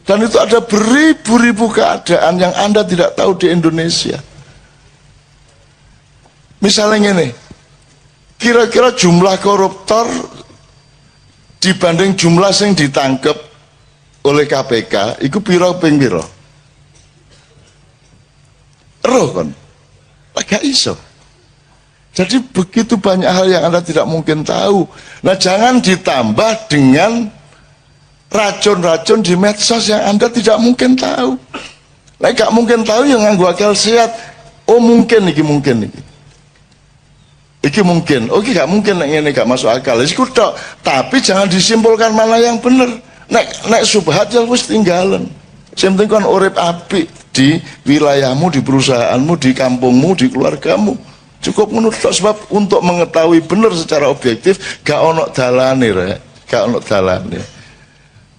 Dan itu ada beribu-ribu keadaan yang Anda tidak tahu di Indonesia. Misalnya ini, kira-kira jumlah koruptor dibanding jumlah yang ditangkap oleh KPK, itu piro ping piro? Roh kan? Gak iso. Jadi begitu banyak hal yang Anda tidak mungkin tahu. Nah, jangan ditambah dengan racun-racun di medsos yang Anda tidak mungkin tahu. Nah, gak mungkin tahu yang nganggo akal sehat. Oh mungkin iki mungkin iki. Iki mungkin. Oke, gak mungkin ini gak masuk akal. Iku tok. Tapi jangan disimpulkan mana yang benar. Nek subhat ya wis tinggalan. Sing penting kon urip apik di wilayahmu, di perusahaanmu, di kampungmu, di keluargamu. Cukup menurut sebab untuk mengetahui benar secara objektif gak ono dalane rek, gak ono dalane.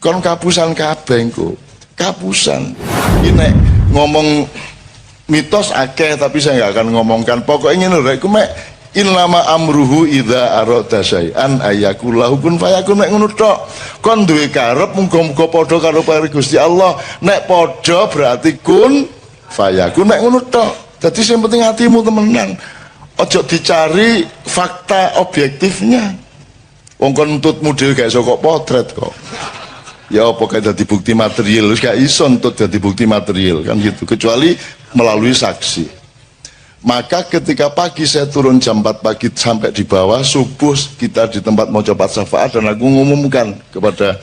Kon kapusan kabeh engko. Kapusan. Ini ngomong mitos akeh tapi saya nggak akan ngomongkan. Pokoknya ngene rek, iku mek innama amruhu idza arada syai'an ayakullahu kun fayakun. Nek ngono tok. Kon duwe karep muga-muga padha karo pare Gusti Allah. Nek padha berarti kun fayakun. Nek ngono tok. Dadi sing penting hatimu temenan. Ojo dicari fakta objektifnya. Wong kon nuntut model gak iso kok potret kok. Ya apa kayak dadi bukti material, gak iso nuntut dadi bukti material kan gitu, kecuali melalui saksi. Maka ketika pagi saya turun jam 4 pagi sampai di bawah, subuh kita di tempat mau coba syafaat dan aku ngumumkan kepada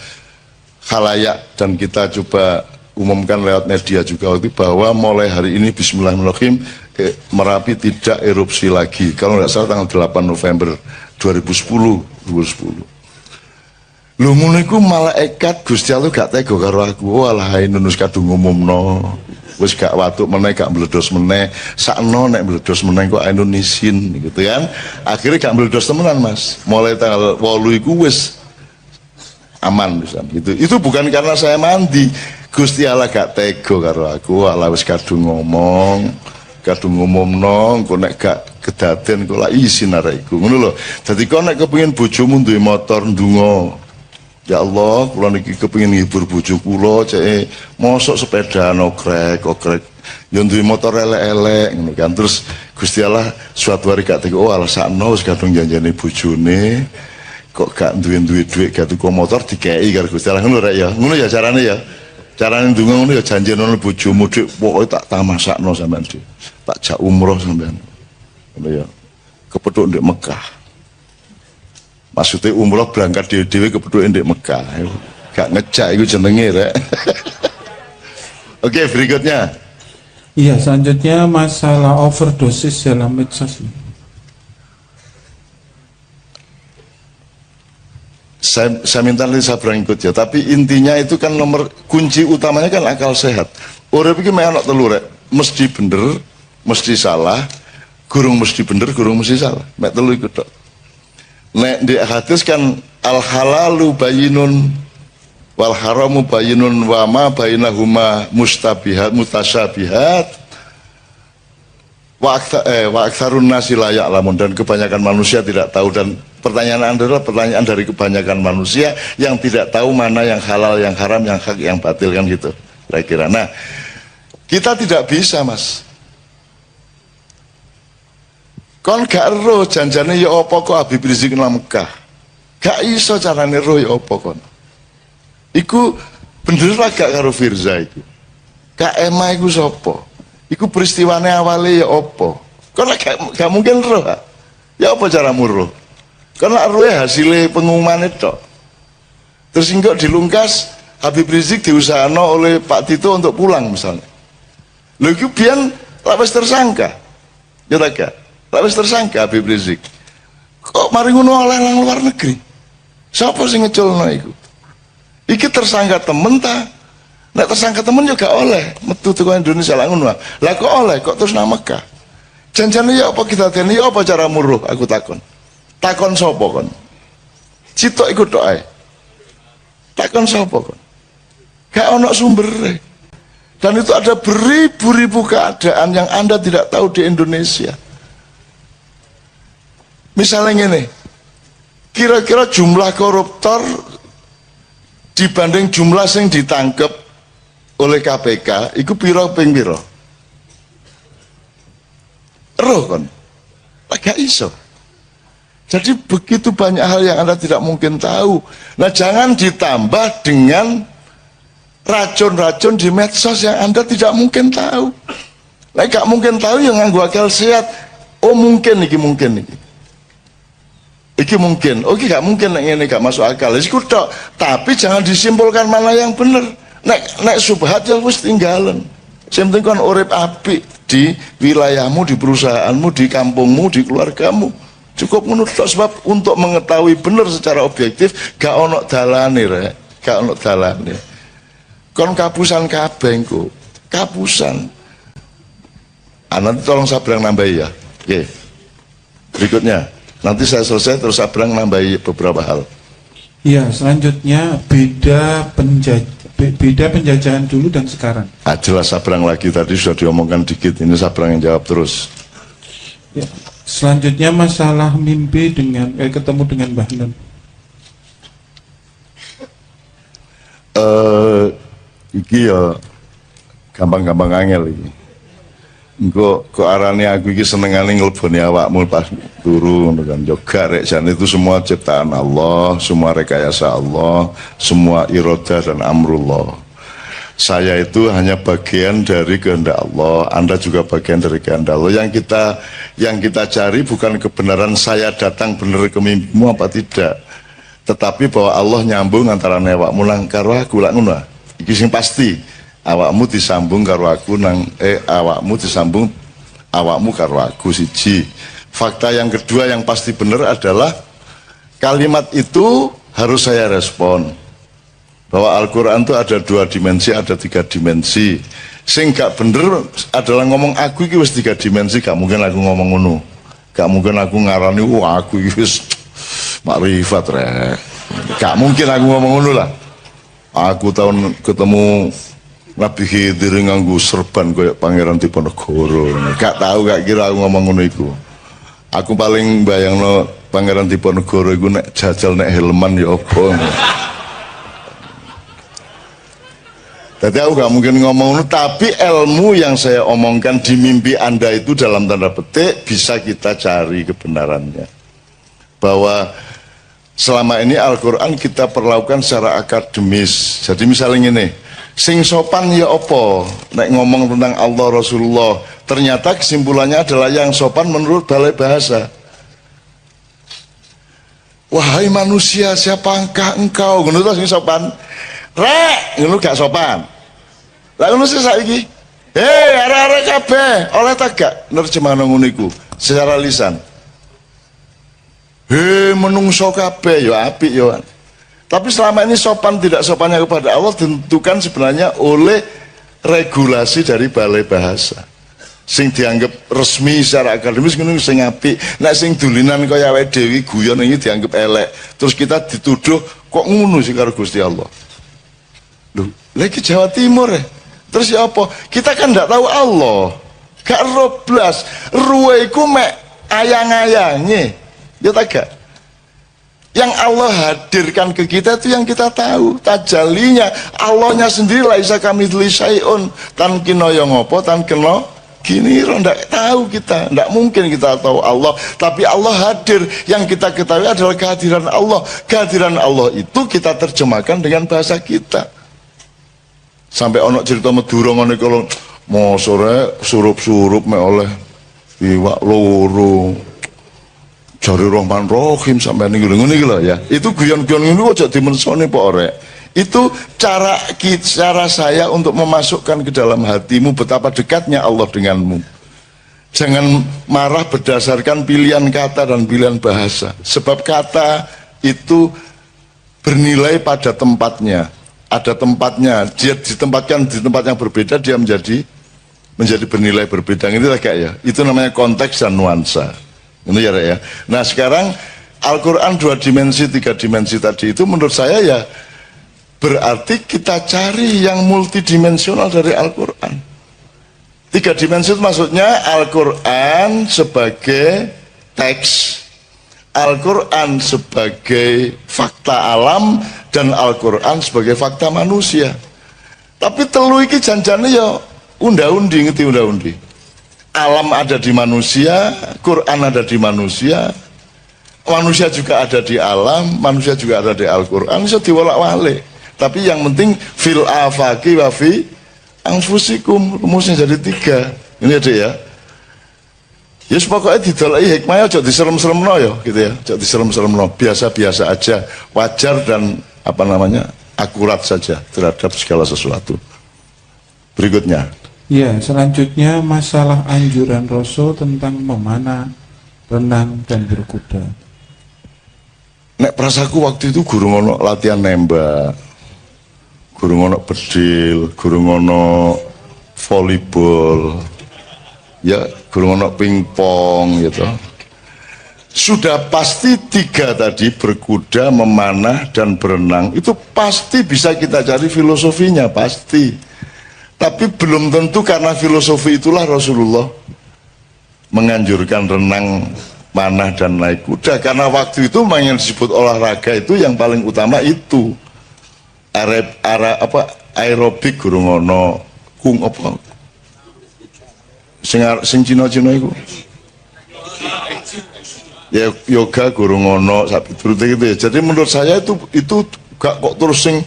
khalayak dan kita coba umumkan lewat media juga waktu bahwa mulai hari ini bismillahirrahmanirrahim Merapi tidak erupsi lagi. Kalau nggak salah tanggal 8 November 2010. Lu ngono iku malaikat Gusti Allah gak tega karo aku. Walah nunus kadung ngumumno. Wis gak watuk meneh, gak meledos meneh. Sakno nek meledos meneh kok Indonesian gitu kan. Akhirnya gak meledos temenan Mas. Mulai tanggal 8 iku wis aman bisa. Itu bukan karena saya mandi. Gusti Allah gak tega karo aku. Walah wis kadung ngomongno, engko nek gak kedaden kok lak isin arek iku. Ngono lho. Dadi kok nek kepengin bojomu duwe motor ndonga. Ya Allah, kula niki kepengin ngibur bojo kula, cek mosok sepeda okrek. Ya duwe motor elek-elek ngono kan. Terus Gusti Allah suatu hari gak tega, oh alasakno wis kadung janjane bojone. Kok gak duwe duit gak tuku motor dikei karo Gusti Allah ngono rek ya. Ngono ya carane ya. Carane ndonga ngono ya janjene bojomu dik pokoke tak tamasakno sampean dik. Tak jak umroh sampean. Ngono ya. Kepethuk ndek Mekah. Maksudnya umroh berangkat dhewe-dhewe kepethuk ndek Mekah. Gak ngejak iku jenenge rek. Oke, berikutnya. Iya, selanjutnya masalah overdosis dalam medsos. Saya minta nanti saya berangkut ya, tapi intinya itu kan nomor kunci utamanya kan akal sehat. Urip iki mek ana telu rek, mesti bener, mesti salah, gurung mesti bener, gurung mesti salah. Mek telu iku tok. Nek di hadis kan al halalu bayyinun wal haramu bayyinun wa ma bainahuma mutasyabihat wa aktsarun nasi la ya'lamun, dan kebanyakan manusia tidak tahu. Dan pertanyaan Anda adalah pertanyaan dari kebanyakan manusia yang tidak tahu mana yang halal, yang haram, yang hak, yang batil kan gitu kira-kira. Nah, kita tidak bisa Mas. Kon gak roh janjane ya apa kok Habib Rizik nang Mekah. Gak iso carane roh ya apa kon. Iku bener lah gak karo Firza iku. KMA iku sapa? Iku peristiwane awale ya apa? Kon gak mungkin roh. Ya apa caramu roh? Karena rohnya hasilnya pengumuman itu. Terus enggak dilungkas Habib Rizik diusahakan oleh Pak Tito untuk pulang misalnya. Lho iku biyen lapis tersangka. Ya tak gak? Lapis tersangka Habib Rizik. Kok mari ngono oleh nang luar negeri? Siapa sing ngeculno iku? Iki tersangka temen ta? Nek tersangka temen juga oleh metu teko Indonesia lah ngono. Lah kok oleh kok terus nang Mekah? Janjane ya apa kita dene ya apa cara muruh aku takon. Takon sapa kon? Citok iku tok ae. Takon sapa kon? Gak ono sumbere. Dan itu ada beribu-ribu keadaan yang Anda tidak tahu di Indonesia. Misalnya gini, kira-kira jumlah koruptor dibanding jumlah yang ditangkap oleh KPK iku piro ping piro? Roh kon. Gak iso. Jadi begitu banyak hal yang Anda tidak mungkin tahu. Nah, jangan ditambah dengan racun-racun di medsos yang Anda tidak mungkin tahu. Nah, gak mungkin tahu yang nganggo akal sehat. Oh mungkin iki mungkin iki. Iki mungkin. Oke, gak mungkin ini gak masuk akal. Iku tok. Tapi jangan disimpulkan mana yang benar. Nek subhat ya wis tinggalan. Sing penting kon urip apik di wilayahmu, di perusahaanmu, di kampungmu, di keluargamu. Cukup menurut sebab untuk mengetahui benar secara objektif gak ono dalane rek, gak ono dalane. Kon kapusan kabeh engko. Kapusan. Nanti tolong Sabrang nambahi ya. Oke. Berikutnya, nanti saya selesai terus Sabrang nambahi beberapa hal. Ya, selanjutnya beda penjajahan dulu dan sekarang. Jelas Sabrang lagi tadi sudah diomongkan dikit, ini Sabrang yang jawab terus. Ya. Selanjutnya masalah mimpi dengan ketemu dengan Mbah Nun. Iki ya gampang-gampang angel iki. Engko kok arane aku iki senengane ngleboni awakmu pas turu ngono kan. Yo gak rek jan itu semua ciptaan Allah, semua rekayasa Allah, semua irodah dan amrullah. Saya itu hanya bagian dari kehendak Allah, Anda juga bagian dari kehendak Allah. Yang kita cari bukan kebenaran saya datang benar ke mimpimu apa tidak, tetapi bahwa Allah nyambung antara awakmu nang karo aku lak ngono. Iki sing pasti. Awakmu disambung karo aku awakmu disambung awakmu karo aku siji. Fakta yang kedua yang pasti benar adalah kalimat itu harus saya respon. Bahwa Al-Quran itu ada 2 dimensi, ada 3 dimensi. Sing gak bener adalah ngomong aku iki wis 3 dimensi, gak mungkin aku ngomong ngono. Gak mungkin aku ngarani aku iki wis makrifat rek. Gak mungkin aku ngomong ngono lah. Aku tahun ketemu Nabi Khidir nganggo serban kayak Pangeran Diponegoro. Gak tahu, gak kira aku ngomong ngono iku. Aku paling bayangno Pangeran Diponegoro iku nek jajal nek helman ya apa. Jadi aku gak mungkin ngomong ngono, tapi ilmu yang saya omongkan di mimpi Anda itu dalam tanda petik bisa kita cari kebenarannya. Bahwa selama ini Al-Quran kita perlakukan secara akademis. Jadi misalnya ini, sing sopan ya opo nek ngomong tentang Allah Rasulullah, ternyata kesimpulannya adalah yang sopan menurut balai bahasa. Wahai manusia, siapakah engkau? Ngono sing sopan. Rek, ngono gak sopan. Lah ngono sih saiki. Arek-arek kabeh oleh tagak nerjemahan ngono iku secara lisan. Menungso kabeh ya apik ya. Tapi selama ini sopan tidak sopannya kepada Allah ditentukan sebenarnya oleh regulasi dari balai bahasa. Sing dianggap resmi secara akademis ngono sing apik. Nek sing dulinan kaya awake dhewe guyon iki dianggap elek. Terus kita dituduh kok ngono sih karo Gusti Allah. Loh, lagi Jawa Timur ya. Terus ya apa? Kita kan tidak tahu Allah. Gak roblas. Ruweku mek ayang-ayangnya. Ya tak gak? Yang Allah hadirkan ke kita itu yang kita tahu. Tajalinya Allahnya sendiri laisa kamitslihi syai'un. Tan kena yang apa, tan kena gini ndak tahu kita. Ndak mungkin kita tahu Allah. Tapi Allah hadir. Yang kita ketahui adalah kehadiran Allah. Kehadiran Allah itu kita terjemahkan dengan bahasa kita. Sampai ono cerita Madura ngene kalau mau sore surup-surup mek oleh iwak loro. Jari Rahman Rahim sampai ning ngene iki lho ya. Itu guyon-guyon ngono aja dimensone Pak Orek. Itu cara saya untuk memasukkan ke dalam hatimu betapa dekatnya Allah denganmu. Jangan marah berdasarkan pilihan kata dan pilihan bahasa. Sebab kata itu bernilai pada tempatnya. Ada tempatnya, dia ditempatkan di tempat yang berbeda, dia menjadi bernilai berbeda. Ini lah kayak ya. Itu namanya konteks dan nuansa. Ini ya, ya. Nah sekarang Al-Quran 2 dimensi, 3 dimensi tadi itu menurut saya ya berarti kita cari yang multidimensional dari Al-Quran. 3 dimensi itu maksudnya Al-Quran sebagai teks, Al-Quran sebagai fakta alam, dan Al-Quran sebagai fakta manusia. Tapi telu iki janjane ya unda-undi, ngerti unda-undi. Alam ada di manusia, Quran ada di manusia, manusia juga ada di alam, manusia juga ada di Al-Quran, bisa diwolak-walik. Tapi yang penting fil afaqi wa fi anfusikum, rumusnya jadi 3. Ini ada ya. Ya pokoknya didolai hikmahnya aja diserem-seremno ya gitu ya. Aja diserem-seremno, biasa-biasa aja, wajar dan apa namanya? Akurat saja terhadap segala sesuatu. Berikutnya. Ya, selanjutnya masalah anjuran Rasul tentang memanah, renang dan berkuda. Nek prasaku waktu itu guru ngono latihan nembak, guru ngono bedil, guru ngono volleyball, ya guru ngono pingpong gitu. Sudah pasti 3 tadi, berkuda, memanah, dan berenang, itu pasti bisa kita cari filosofinya, pasti. Tapi belum tentu karena filosofi itulah Rasulullah menganjurkan renang, manah, dan naik kuda. Karena waktu itu yang disebut olahraga itu yang paling utama itu. Aerobik guru ngono, kung apa? Sing Cina-Cina itu. Ya yoga guru ngono sapi turut gitu ya. Jadi menurut saya itu gak kok terus sing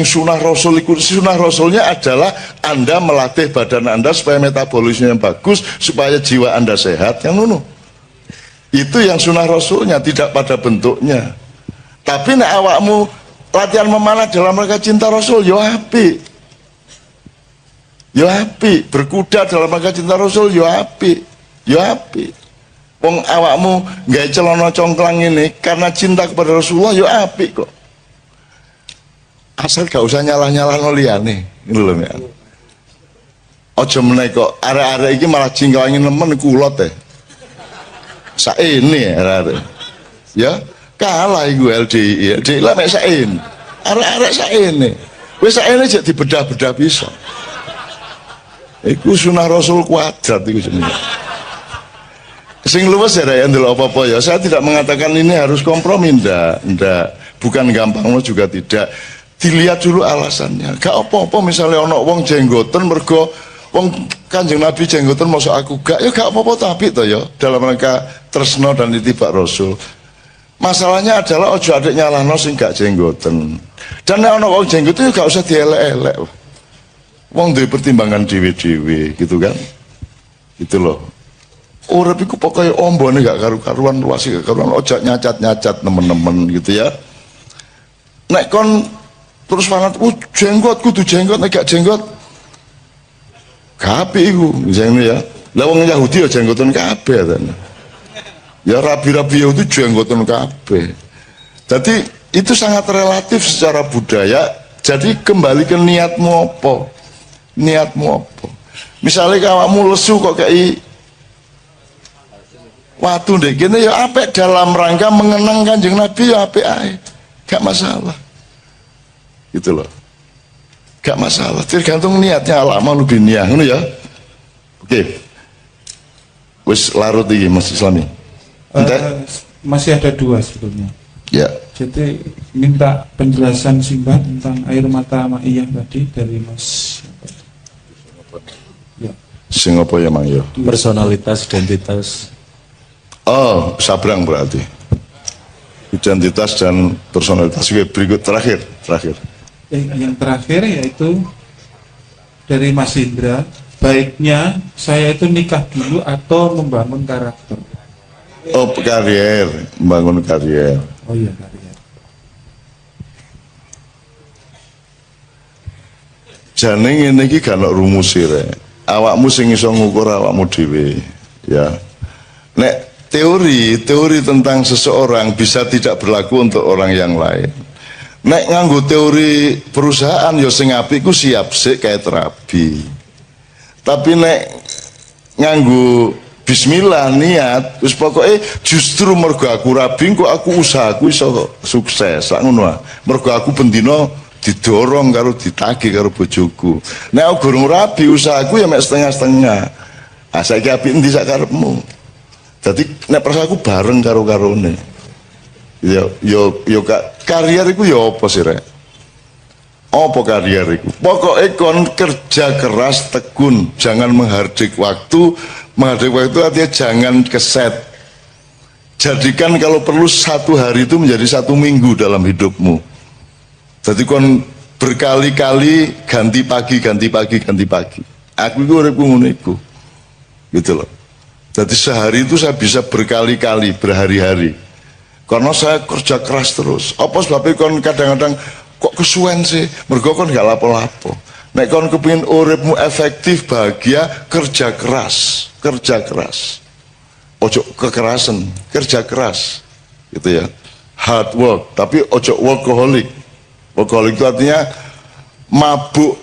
sunah Rasul. Sunah Rasulnya adalah Anda melatih badan Anda supaya metabolisme yang bagus, supaya jiwa Anda sehat, yang ngono. Itu yang sunah Rasulnya, tidak pada bentuknya. Tapi nek awakmu latihan memanah dalam rangka cinta Rasul, yo apik. Yo apik, berkuda dalam rangka cinta Rasul, yo apik. Yo apik. Wong awakmu gawe celana congklang ini karena cinta kepada Rasulullah, yo apik kok. Asal gak usah nyalah-nyalah no liyane, ngono lho ya. Aja meneh kok arek-arek iki malah jingklangi nemen kulot teh. Saene arek-arek. Ya, kalah iku LDI. LDI lah mek saene. Arek-arek saene. Wis saene jek dibedah-bedah bisa. Iku sunah Rasul kuadrat iku jenenge. Sing luwes ya ndelok apa-apa ya. Saya tidak mengatakan ini harus kompromi, ndak. Bukan gampang juga tidak. Dilihat dulu alasannya. Gak apa-apa misalnya ono wong jenggoten mergo wong Kanjeng Nabi jenggoten mosok aku gak, ya gak apa-apa tapi to ya dalam rangka tresno dan itibak Rasul. Masalahnya adalah ojo adek nyalahno sing gak jenggoten. Dan nek ono wong jenggoten ya gak usah dielek-elek. Wong duwe pertimbangan dhewe-dhewe gitu kan. Gitu loh. Urip iku pokoke ombone gak karu-karuan, luas gak karuan, ojo nyacat-nyacat nemen-nemen gitu ya. Nek kon terus fanat, jenggot kudu jenggot, nek gak jenggot kabeh iku jengene ya. Lah wong Yahudi ya jenggoten kabeh ten. Ya rabi-rabi itu jenggoten kabeh. Jadi itu sangat relatif secara budaya. Jadi kembali ke niatmu apa? Niatmu apa? Misalnya awakmu lesu kok kayak waktu deh gini ya apik dalam rangka mengenang Kanjeng Nabi ya apik ae. Gak masalah. Gitu loh. Gak masalah, tergantung niatnya. Al-amal binniyah, ngono ya. Oke. Wis larut iki Mas Islami. Masih ada 2 sebetulnya. Ya. Jadi minta penjelasan singkat tentang air mata ma'iyah tadi dari Mas. Ya. Sing apa ya Mang ya? Personalitas, identitas. Oh, sabrang berarti. Identitas dan personalitas. Oke, berikut terakhir. Yang terakhir yaitu dari Mas Indra, baiknya saya itu nikah dulu atau membangun karakter? Oh, karier, membangun karier. Oh iya, karier. Jane ngene iki gak ono rumus rek. Awakmu sing iso ngukur awakmu dhewe, ya. Nek teori tentang seseorang bisa tidak berlaku untuk orang yang lain. Nek nganggo teori perusahaan ya sing apik ku siap sik kayak terapi. Tapi nek nganggo bismillah niat wis pokoke justru mergo aku rabi kok aku usahaku iso sukses sak ngono ah. Mergo aku bendina didorong karo ditagih karo bojoku. Nek aku gurung rabi usahaku ya mek setengah-setengah. Ah saiki apik endi sak karepmu. Jadi nek prasaku bareng karo karone. Yo karier iku yo apa sih rek? Apa karierku? Pokoknya kon kerja keras tekun, jangan menghardik waktu. Menghardik waktu artinya jangan keset. Jadikan kalau perlu 1 hari itu menjadi 1 minggu dalam hidupmu. Jadi kon berkali-kali ganti pagi. Aku itu uripku ngono iku. Gitu loh. Jadi sehari itu saya bisa berkali-kali, berhari-hari. Karena saya kerja keras terus. Apa sebabnya kon kadang-kadang kok kesuwen sih? Mergo kon gak lapo-lapo. Nek kon kepengin uripmu efektif, bahagia, kerja keras. Ojo kekerasan, kerja keras. Gitu ya. Hard work, tapi ojo workaholic. Workaholic itu artinya mabuk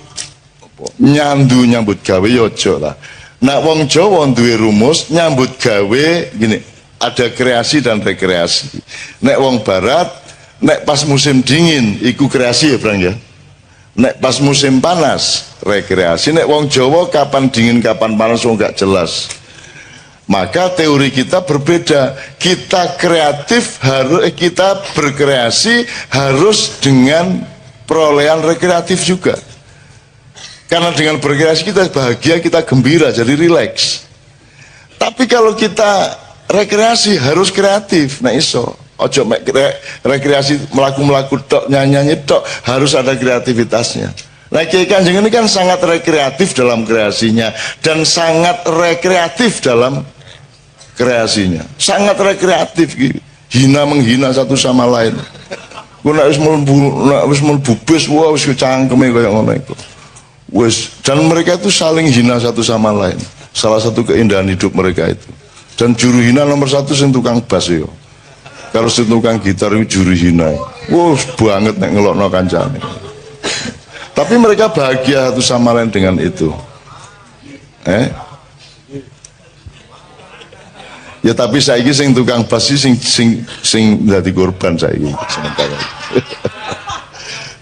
nyambut gawe ya ojo lah. Nah wong Jawa duwe rumus nyambut gawe gini, ada kreasi dan rekreasi. Nek wong barat, nek pas musim dingin iku kreasi ya Bang ya. Nek pas musim panas rekreasi. Nek wong Jawa kapan dingin kapan panas wong gak jelas. Maka teori kita berbeda. Kita kreatif harus kita berkreasi harus dengan perolehan rekreatif juga. Karena dengan berkreasi kita bahagia, kita gembira, jadi rileks. Tapi kalau kita rekreasi harus kreatif. Nah iso, ojo rekreasi melaku tok, nyanyi tok, harus ada kreativitasnya. Nah Kiai Kanjeng ini kan sangat rekreatif dalam kreasinya dan sangat rekreatif dalam kreasinya. Sangat rekreatif gitu. Hina menghina satu sama lain. Ku nek wis mlebu bis wah wis cangkeme kaya ngono iku. Wis, dan mereka itu saling hina satu sama lain. Salah satu keindahan hidup mereka itu. Dan juru hina nomor 1 sing tukang bass yo. Kalau sing tukang gitar itu juru hina. Wah, banget nek ngelokno kancane. Tapi mereka bahagia satu sama lain dengan itu. Ya tapi saiki sing tukang bass sing dadi korban saiki sementara.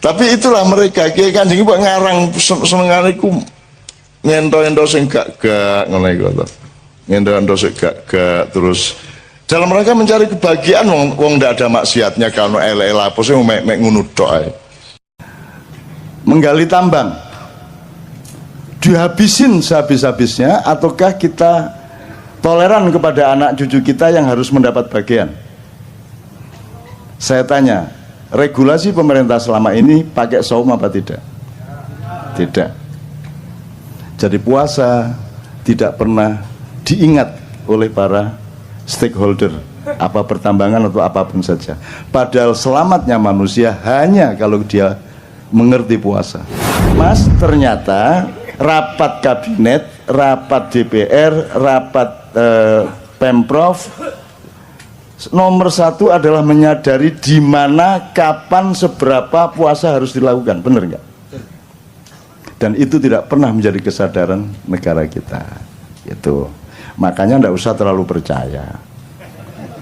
Tapi itulah mereka. Kiai Kanjeng kok ngarang senengane iku ngento-ento sing gak ngono iku to. Ngento-ento sing gak terus dalam rangka mencari kebahagiaan wong ndak ada maksiatnya kalau elek apa sih mek ngono tok ae. Menggali tambang dihabisin sehabis-habisnya ataukah kita toleran kepada anak cucu kita yang harus mendapat bagian? Saya tanya, regulasi pemerintah selama ini pakai saum apa tidak? Tidak. Jadi puasa tidak pernah diingat oleh para stakeholder, apa pertambangan atau apapun saja. Padahal selamatnya manusia hanya kalau dia mengerti puasa. Mas, ternyata rapat kabinet, rapat DPR, rapat Pemprov nomor 1 adalah menyadari di mana, kapan, seberapa puasa harus dilakukan, benar nggak? Dan itu tidak pernah menjadi kesadaran negara kita. Itu makanya nggak usah terlalu percaya.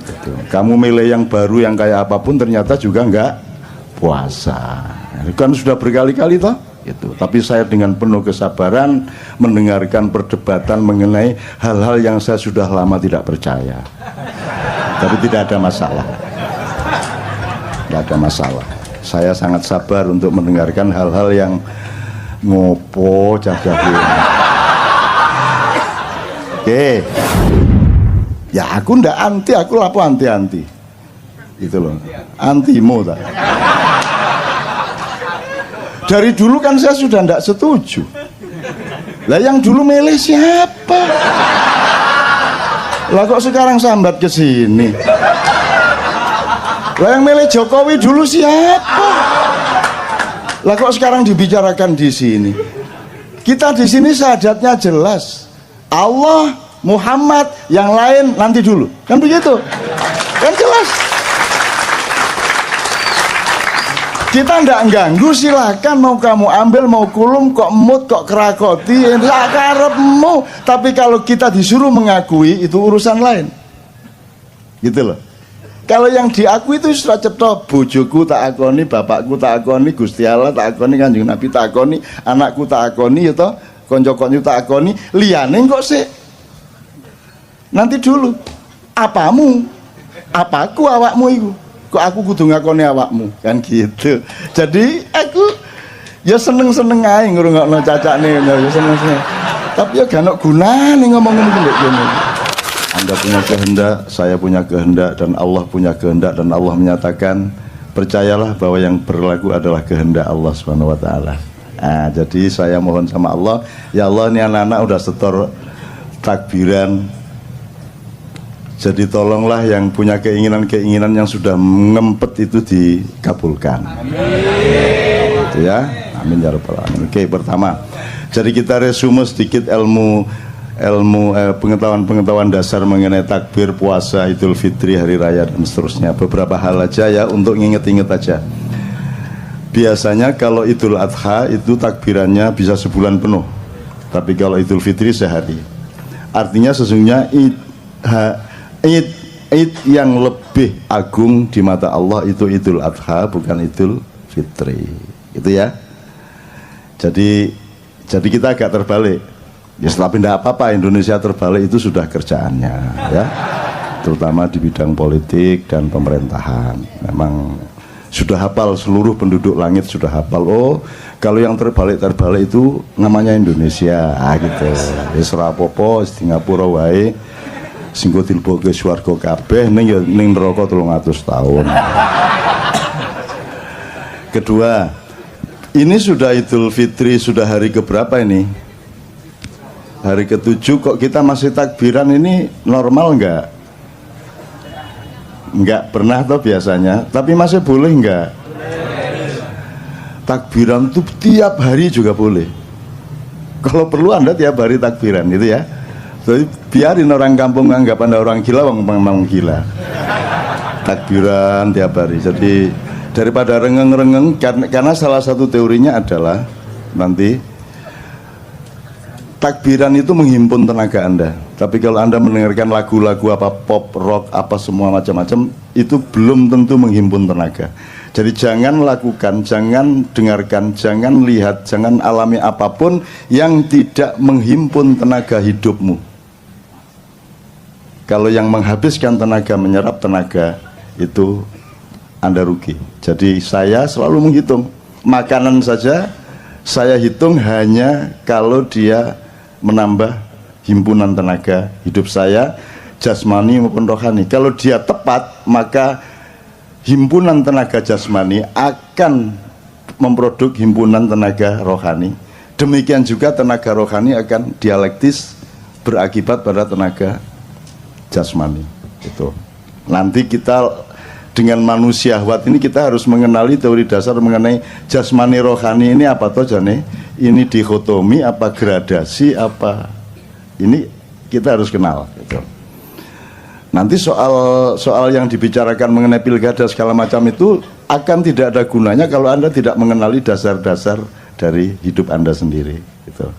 Gitu. Kamu milih yang baru yang kayak apapun ternyata juga nggak puasa. Kan sudah berkali-kali toh. Gitu. Tapi saya dengan penuh kesabaran mendengarkan perdebatan mengenai hal-hal yang saya sudah lama tidak percaya. Tapi tidak ada masalah. Tidak ada masalah. Saya sangat sabar untuk mendengarkan hal-hal yang ngopo jaga-jaga. Oke. Ya aku ndak anti, aku lapo anti-anti. Gitu loh. Antimu tak. Dari dulu kan saya sudah ndak setuju. Lah yang dulu milih siapa? Lah kok sekarang sambat ke sini? Lah yang milih Jokowi dulu siapa? Lah kok sekarang dibicarakan di sini? Kita di sini syahadatnya jelas. Allah, Muhammad, yang lain nanti dulu. Kan begitu? Kan jelas. Kita ndak ganggu, silakan mau kamu ambil, mau kulum, kok mut, kok kerakoti, ndak karepmu. Tapi kalau kita disuruh mengakui itu urusan lain. Gitu loh. Kalau yang diakui itu sudah cetok, bojoku tak akoni, bapakku tak akoni, Gusti Allah tak akoni, Kanjeng Nabi tak akoni, anakku tak akoni, ya toh, konco-konco tak akoni, liyane kok sih. Nanti dulu, apamu, apaku awakmu itu. Kok aku kudu ngakoni awakmu, kan gitu. Jadi aku Ya seneng-seneng ae ngrungokno cacakne ya seneng-seneng. Tapi ya gak ono gunane ngomong-ngomong lho ngene. Anda punya kehendak, saya punya kehendak, dan Allah punya kehendak, dan Allah menyatakan percayalah bahwa yang berlaku adalah kehendak Allah Subhanahu wa taala. Nah, jadi saya mohon sama Allah, ya Allah ini anak-anak udah setor takbiran. Jadi tolonglah yang punya keinginan-keinginan yang sudah ngempet itu dikabulkan. Amin. Gitu ya. Amin ya rabbal alamin. Oke, pertama. Jadi kita resume sedikit pengetahuan dasar mengenai takbir, puasa, Idul Fitri, hari raya dan seterusnya. Beberapa hal aja ya untuk nginget-inget aja. Biasanya kalau Idul Adha itu takbirannya bisa sebulan penuh. Tapi kalau Idul Fitri sehari. Artinya sesungguhnya Id yang lebih agung di mata Allah itu Idul Adha, bukan Idul Fitri. Itu ya. Jadi kita agak terbalik. Ya tapi tidak apa-apa, Indonesia terbalik itu sudah kerjaannya ya. Terutama di bidang politik dan pemerintahan. Memang sudah hafal, seluruh penduduk langit sudah hafal. Oh, kalau yang terbalik itu namanya Indonesia. Gitu. Wis ora apa-apa, Singapura wae. Sing go dilebokke swarga kabeh ning neraka 300 tahun. Kedua, ini sudah Idul Fitri, sudah hari keberapa ini? Hari ke-7 kok kita masih takbiran, ini normal enggak? Enggak pernah toh biasanya, tapi masih boleh enggak? Takbiran tuh tiap hari juga boleh. Kalau perlu Anda tiap hari takbiran gitu ya. Jadi biarin orang kampung anggap Anda orang gila, memang gila. Takbiran tiap hari. Jadi daripada rengeng-rengeng, karena salah satu teorinya adalah nanti takbiran itu menghimpun tenaga Anda. Tapi kalau Anda mendengarkan lagu-lagu apa pop, rock, apa semua macam-macam, itu belum tentu menghimpun tenaga. Jadi jangan lakukan, jangan dengarkan, jangan lihat, jangan alami apapun yang tidak menghimpun tenaga hidupmu. Kalau yang menghabiskan tenaga, menyerap tenaga, itu Anda rugi. Jadi saya selalu menghitung. Makanan saja saya hitung hanya kalau dia menambah himpunan tenaga hidup saya, jasmani maupun rohani. Kalau dia tepat, maka himpunan tenaga jasmani akan memproduk himpunan tenaga rohani. Demikian juga tenaga rohani akan dialektis berakibat pada tenaga jasmani. Itu. Nanti kita dengan manusia syahwat ini kita harus mengenali teori dasar mengenai jasmani rohani ini apa toh jane? Ini dikotomi apa gradasi apa? Ini kita harus kenal gitu. Nanti soal yang dibicarakan mengenai pilkada segala macam itu akan tidak ada gunanya kalau Anda tidak mengenali dasar-dasar dari hidup Anda sendiri gitu.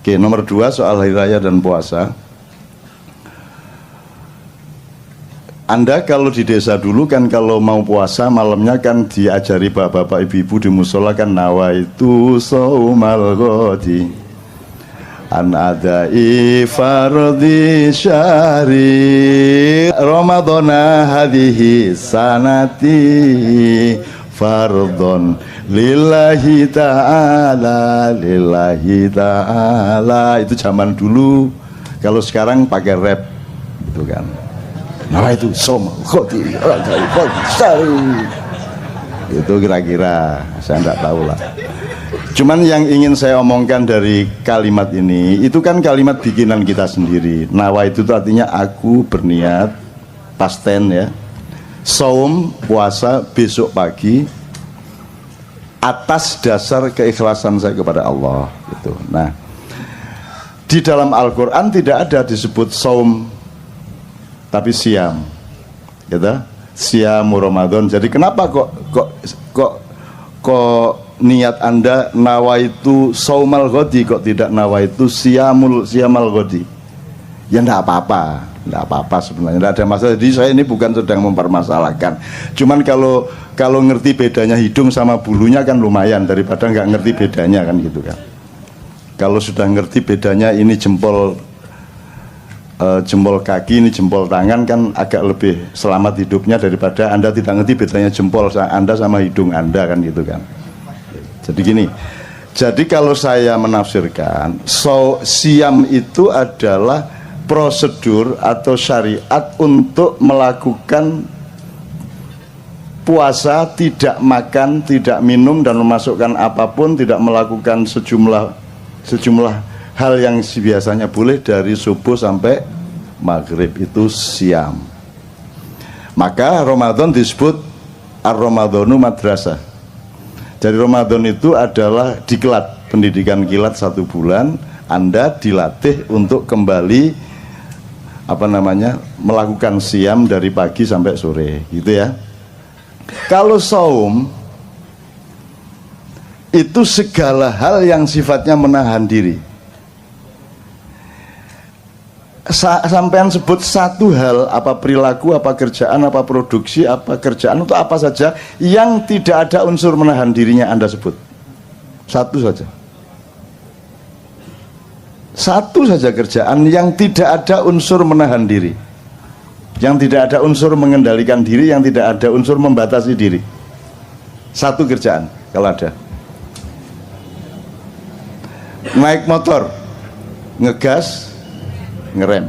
Oke, nomor 2 soal hari raya dan puasa. Anda kalau di desa dulu kan kalau mau puasa malamnya kan diajari bapak-bapak ibu-ibu di musola kan nawaitu saumal ghadi an adai fardhi syahri ramadhana hadhihi sanati fardhon lillahi ta'ala itu zaman dulu. Kalau sekarang pakai rap itu kan. Nah itu itu kira-kira saya tidak tahu lah. Cuman yang ingin saya omongkan dari kalimat ini, itu kan kalimat bikinan kita sendiri. Nawa itu artinya aku berniat, pasten ya. Saum, puasa besok pagi atas dasar keikhlasan saya kepada Allah gitu. Nah, di dalam Al-Qur'an tidak ada disebut saum tapi siam, gitu, siam Ramadan. Jadi kenapa kok niat Anda nawaitu saumal ghadi kok tidak nawaitu siamal ghadi? Ya enggak apa-apa sebenarnya, enggak ada masalah. Jadi saya ini bukan sedang mempermasalahkan. Cuman kalau ngerti bedanya hidung sama bulunya kan lumayan daripada nggak ngerti bedanya kan gitu kan. Kalau sudah ngerti bedanya ini jempol kaki, ini jempol tangan kan agak lebih selamat hidupnya daripada Anda tidak ngerti bedanya jempol Anda sama hidung Anda kan gitu kan. Jadi gini, jadi kalau saya menafsirkan, siam itu adalah prosedur atau syariat untuk melakukan puasa, tidak makan, tidak minum dan memasukkan apapun, tidak melakukan sejumlah hal yang biasanya boleh dari subuh sampai maghrib, itu siam. Maka Ramadan disebut ar-Ramadhanu madrasah. Jadi Ramadan itu adalah diklat, pendidikan kilat 1 bulan. Anda dilatih untuk kembali melakukan siam dari pagi sampai sore, gitu ya. Kalau saum itu segala hal yang sifatnya menahan diri. Sampean sebut satu hal, apa perilaku, apa kerjaan, apa produksi, apa kerjaan, atau apa saja yang tidak ada unsur menahan dirinya, Anda sebut satu saja. Satu saja kerjaan yang tidak ada unsur menahan diri, yang tidak ada unsur mengendalikan diri, yang tidak ada unsur membatasi diri. Satu kerjaan kalau ada. Naik motor, ngegas, ngerem,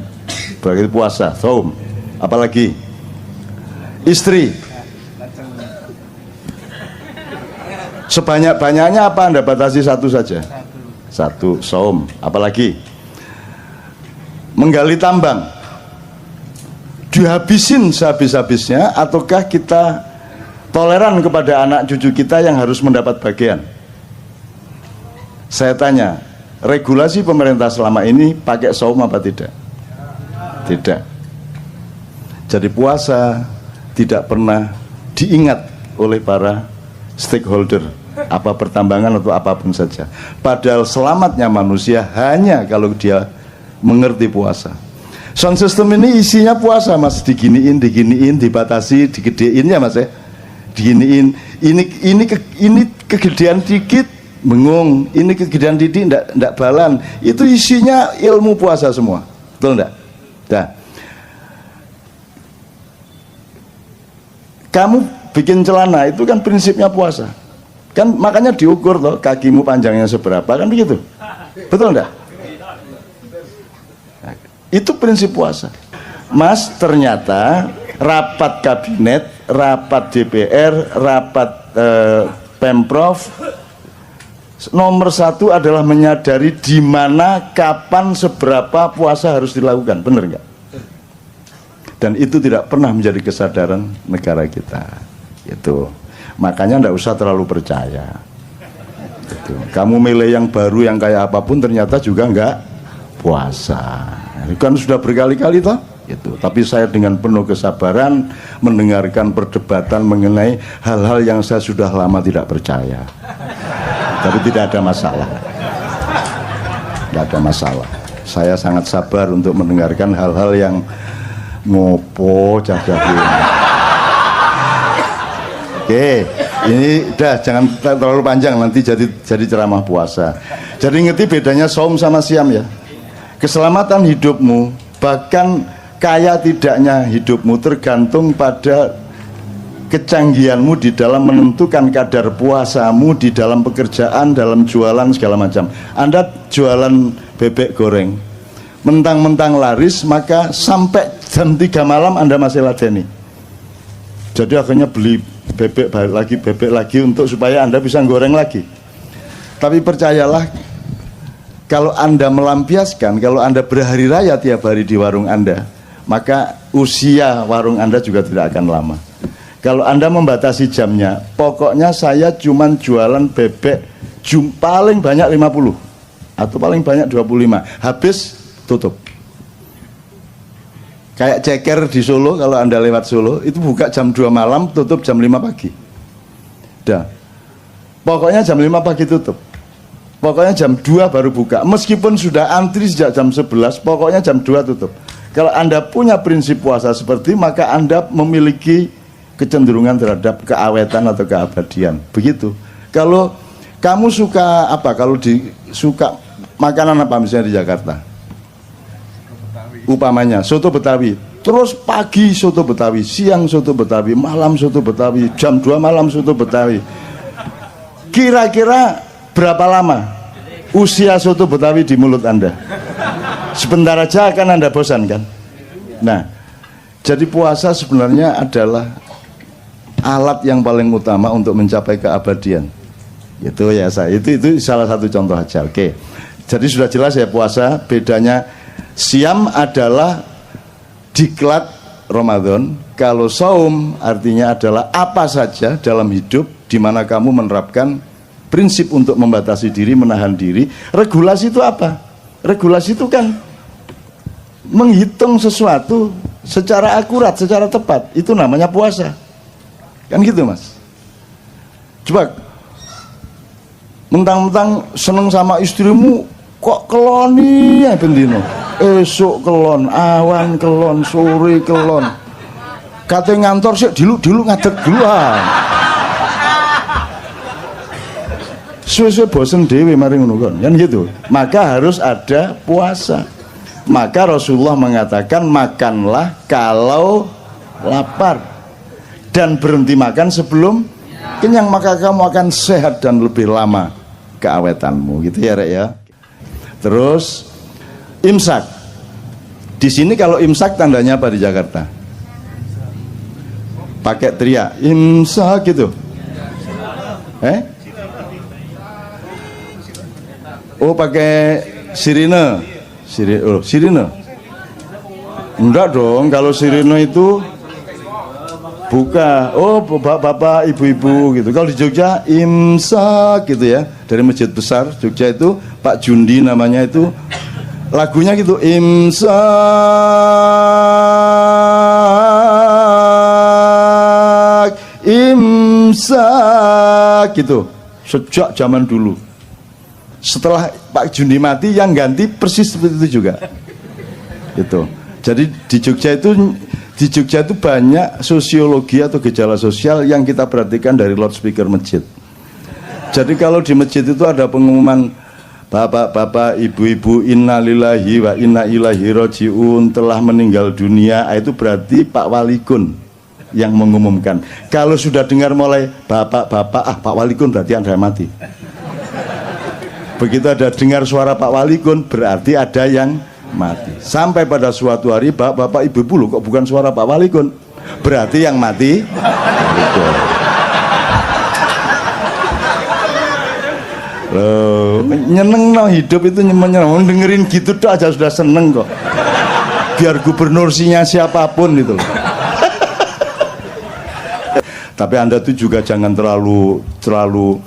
berarti puasa, saum. Apalagi istri, sebanyak-banyaknya apa Anda batasi satu saja? Satu, saum. Apalagi menggali tambang, dihabisin sehabis-habisnya, ataukah kita toleran kepada anak cucu kita yang harus mendapat bagian? Saya tanya, regulasi pemerintah selama ini pakai saum apa tidak? Tidak. Jadi puasa tidak pernah diingat oleh para stakeholder, apa pertambangan atau apapun saja. Padahal selamatnya manusia hanya kalau dia mengerti puasa. Sound system ini isinya puasa, Mas. Diginiin, dibatasi, digedein ya, Mas ya. Diginiin, ini kegedean dikit bengung, ini kegedean titik ndak balan. Itu isinya ilmu puasa semua, betul ndak? Nah, kamu bikin celana itu kan prinsipnya puasa, kan makanya diukur loh, kakimu panjangnya seberapa, kan begitu, betul ndak? Nah, itu prinsip puasa. Mas, ternyata rapat kabinet, rapat DPR, rapat Pemprov, nomor satu adalah menyadari di mana, kapan, seberapa puasa harus dilakukan, benar nggak? Dan itu tidak pernah menjadi kesadaran negara kita. Itu makanya nggak usah terlalu percaya. Itu. Kamu milih yang baru yang kayak apapun ternyata juga nggak puasa. Itu kan sudah berkali-kali toh. Itu. Tapi saya dengan penuh kesabaran mendengarkan perdebatan mengenai hal-hal yang saya sudah lama tidak percaya. Tapi tidak ada masalah. Tidak ada masalah. Saya sangat sabar untuk mendengarkan hal-hal yang ngopo cah-cah. Oke, ini udah jangan terlalu panjang, nanti jadi ceramah puasa. Jadi ngerti bedanya saum sama siam ya. Keselamatan hidupmu, bahkan kaya tidaknya hidupmu tergantung pada kecanggihanmu di dalam menentukan kadar puasamu di dalam pekerjaan, dalam jualan segala macam. Anda jualan bebek goreng, mentang-mentang laris, maka sampai jam 3 malam Anda masih ladeni. Jadi akhirnya beli bebek lagi untuk supaya Anda bisa goreng lagi. Tapi percayalah, kalau Anda melampiaskan, kalau Anda berhari raya tiap hari di warung Anda, maka usia warung Anda juga tidak akan lama. Kalau Anda membatasi jamnya, pokoknya saya cuman jualan bebek paling banyak 50 atau paling banyak 25, habis tutup. Kayak ceker di Solo, kalau Anda lewat Solo itu buka jam 2 malam, tutup jam 5 pagi. Dah. Pokoknya jam 5 pagi tutup. Pokoknya jam 2 baru buka. Meskipun sudah antri sejak jam 11, pokoknya jam 2 tutup. Kalau Anda punya prinsip puasa seperti, maka Anda memiliki kecenderungan terhadap keawetan atau keabadian. Begitu. Kalau kamu suka apa? Kalau suka makanan apa misalnya di Jakarta? Upamanya soto Betawi. Terus pagi soto Betawi, siang soto Betawi, malam soto Betawi, jam 2 malam soto Betawi. Kira-kira berapa lama usia soto Betawi di mulut Anda? Sebentar aja akan Anda bosan kan? Nah, jadi puasa sebenarnya adalah alat yang paling utama untuk mencapai keabadian. Itu ya saya. Itu salah satu contoh aja. Oke. Jadi sudah jelas ya puasa bedanya. Siam adalah diklat Ramadan. Kalau saum artinya adalah apa saja dalam hidup di mana kamu menerapkan prinsip untuk membatasi diri, menahan diri. Regulasi itu apa? Regulasi itu kan menghitung sesuatu secara akurat, secara tepat. Itu namanya puasa. Kan gitu Mas. Coba mentang-mentang seneng sama istrimu kok keloni ya bendino. Esok kelon, awan kelon, sore kelon. Kate ngantor sih dilu ngadeg duluan. Suwe-suwe bosen dewe mari ngono kan gitu. Maka harus ada puasa. Maka Rasulullah mengatakan makanlah kalau lapar dan berhenti makan sebelum kenyang, maka kamu akan sehat dan lebih lama keawetanmu, gitu ya Rek ya. Terus imsak. Di sini kalau imsak tandanya apa di Jakarta? Pakai teriak imsak gitu. Oh pakai sirine. Sirine. Enggak dong, kalau sirine itu buka, oh bapak ibu-ibu gitu. Kalau di Jogja imsak gitu ya, dari masjid besar Jogja itu Pak Jundi namanya itu, lagunya gitu imsak gitu sejak zaman dulu. Setelah Pak Jundi mati yang ganti persis seperti itu juga gitu. Jadi di Jogja itu banyak sosiologi atau gejala sosial yang kita perhatikan dari loudspeaker masjid. Jadi kalau di masjid itu ada pengumuman bapak-bapak, ibu-ibu, innalillahi wa inna ilaihi rajiun telah meninggal dunia, itu berarti Pak Walikun yang mengumumkan. Kalau sudah dengar mulai bapak-bapak, Pak Walikun berarti Anda mati. Begitu ada dengar suara Pak Walikun berarti ada yang mati. Sampai pada suatu hari bapak ibu-ibu loh, kok bukan suara Pak Walikun, berarti yang mati loh. Nyeneng no, hidup itu nyeneng. Dengerin gitu tuh aja sudah seneng kok. Biar gubernursinya siapapun gitu loh. Tapi Anda tuh juga jangan terlalu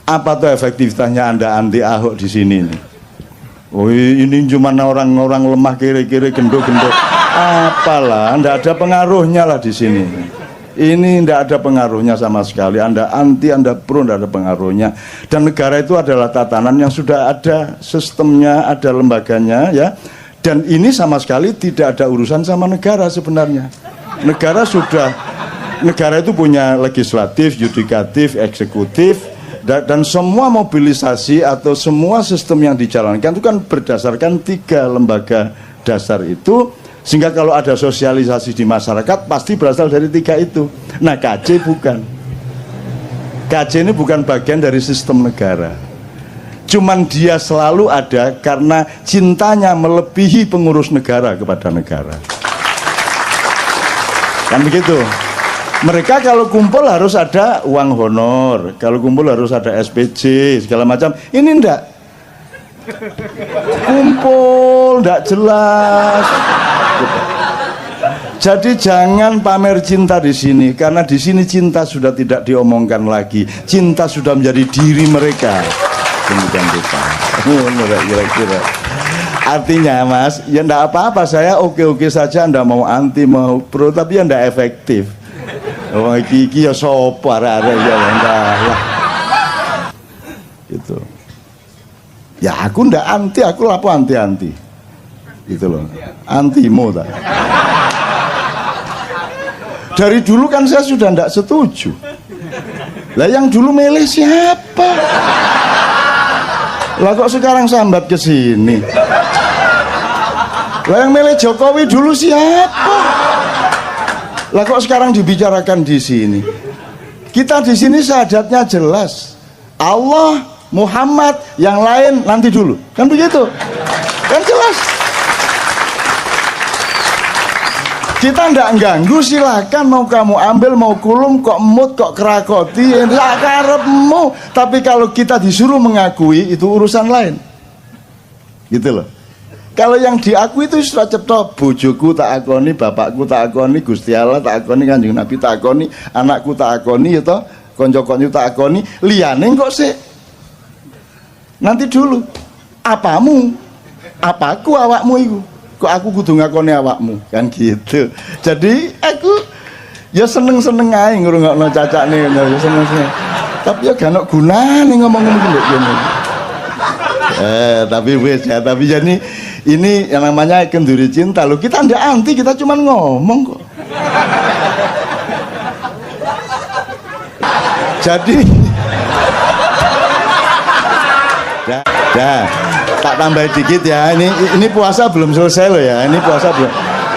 apa tuh efektivitasnya Anda anti Ahok di sini nih. Oh ini cuma orang-orang lemah kiri-kiri gendut-gendut. Apalah, Anda ada pengaruhnya lah di sini. Ini tidak ada pengaruhnya sama sekali. Anda anti, Anda pro, tidak ada pengaruhnya. Dan negara itu adalah tatanan yang sudah ada sistemnya, ada lembaganya ya. Dan ini sama sekali tidak ada urusan sama negara sebenarnya. Negara itu punya legislatif, yudikatif, eksekutif, dan semua mobilisasi atau semua sistem yang dijalankan itu kan berdasarkan 3 lembaga dasar itu, sehingga kalau ada sosialisasi di masyarakat pasti berasal dari 3 itu. Nah KJ bukan. KJ ini bukan bagian dari sistem negara. Cuman dia selalu ada karena cintanya melebihi pengurus negara kepada negara. Kan begitu. Mereka kalau kumpul harus ada uang honor, kalau kumpul harus ada SPJ segala macam. Ini enggak. Kumpul enggak jelas. Jadi jangan pamer cinta di sini, karena di sini cinta sudah tidak diomongkan lagi. Cinta sudah menjadi diri mereka. Demikian kita. Kira-kira. Artinya Mas, ya enggak apa-apa, saya oke-oke saja. Anda mau anti mau pro, tapi ya enggak efektif. Oh iki ya sopo arek-arek ya enggak lah. Gitu. Ya aku ndak anti, aku lapo anti-anti. Gitu loh. Antimo tak. Dari dulu kan saya sudah ndak setuju. Lah yang dulu milih siapa? Lah kok sekarang sambat ke sini? Lah yang milih Jokowi dulu siapa? Lah kok sekarang dibicarakan di sini? Kita di sini syahadatnya jelas. Allah, Muhammad, yang lain nanti dulu. Kan begitu? Kan jelas. Kita ndak ganggu, silakan mau kamu ambil, mau kulum, kok emut, kok kerakoti, ya karepmu. Tapi kalau kita disuruh mengakui, itu urusan lain. Gitu loh. Kalau yang diakui itu sudah cetok, bojoku tak akoni, bapakku tak akoni, Gusti Allah tak akoni, Kanjeng Nabi tak akoni, anakku tak akoni, ya toh, konco-konco tak akoni, liyane kok sih. Nanti dulu. Apamu? Apaku awakmu itu? Kok aku kudu ngakoni awakmu, kan gitu. Jadi aku ya seneng-seneng ae ngrungokno cacakne, ya seneng-seneng. Tapi ya gak ono gunane ngomong-ngomong ngene. Tapi wes ya, tapi jadi ini yang namanya kenduri cinta loh. Kita ndak anti, kita cuma ngomong kok. Jadi ya, tak tambah dikit ya. Ini puasa belum selesai loh ya. Ini puasa belum.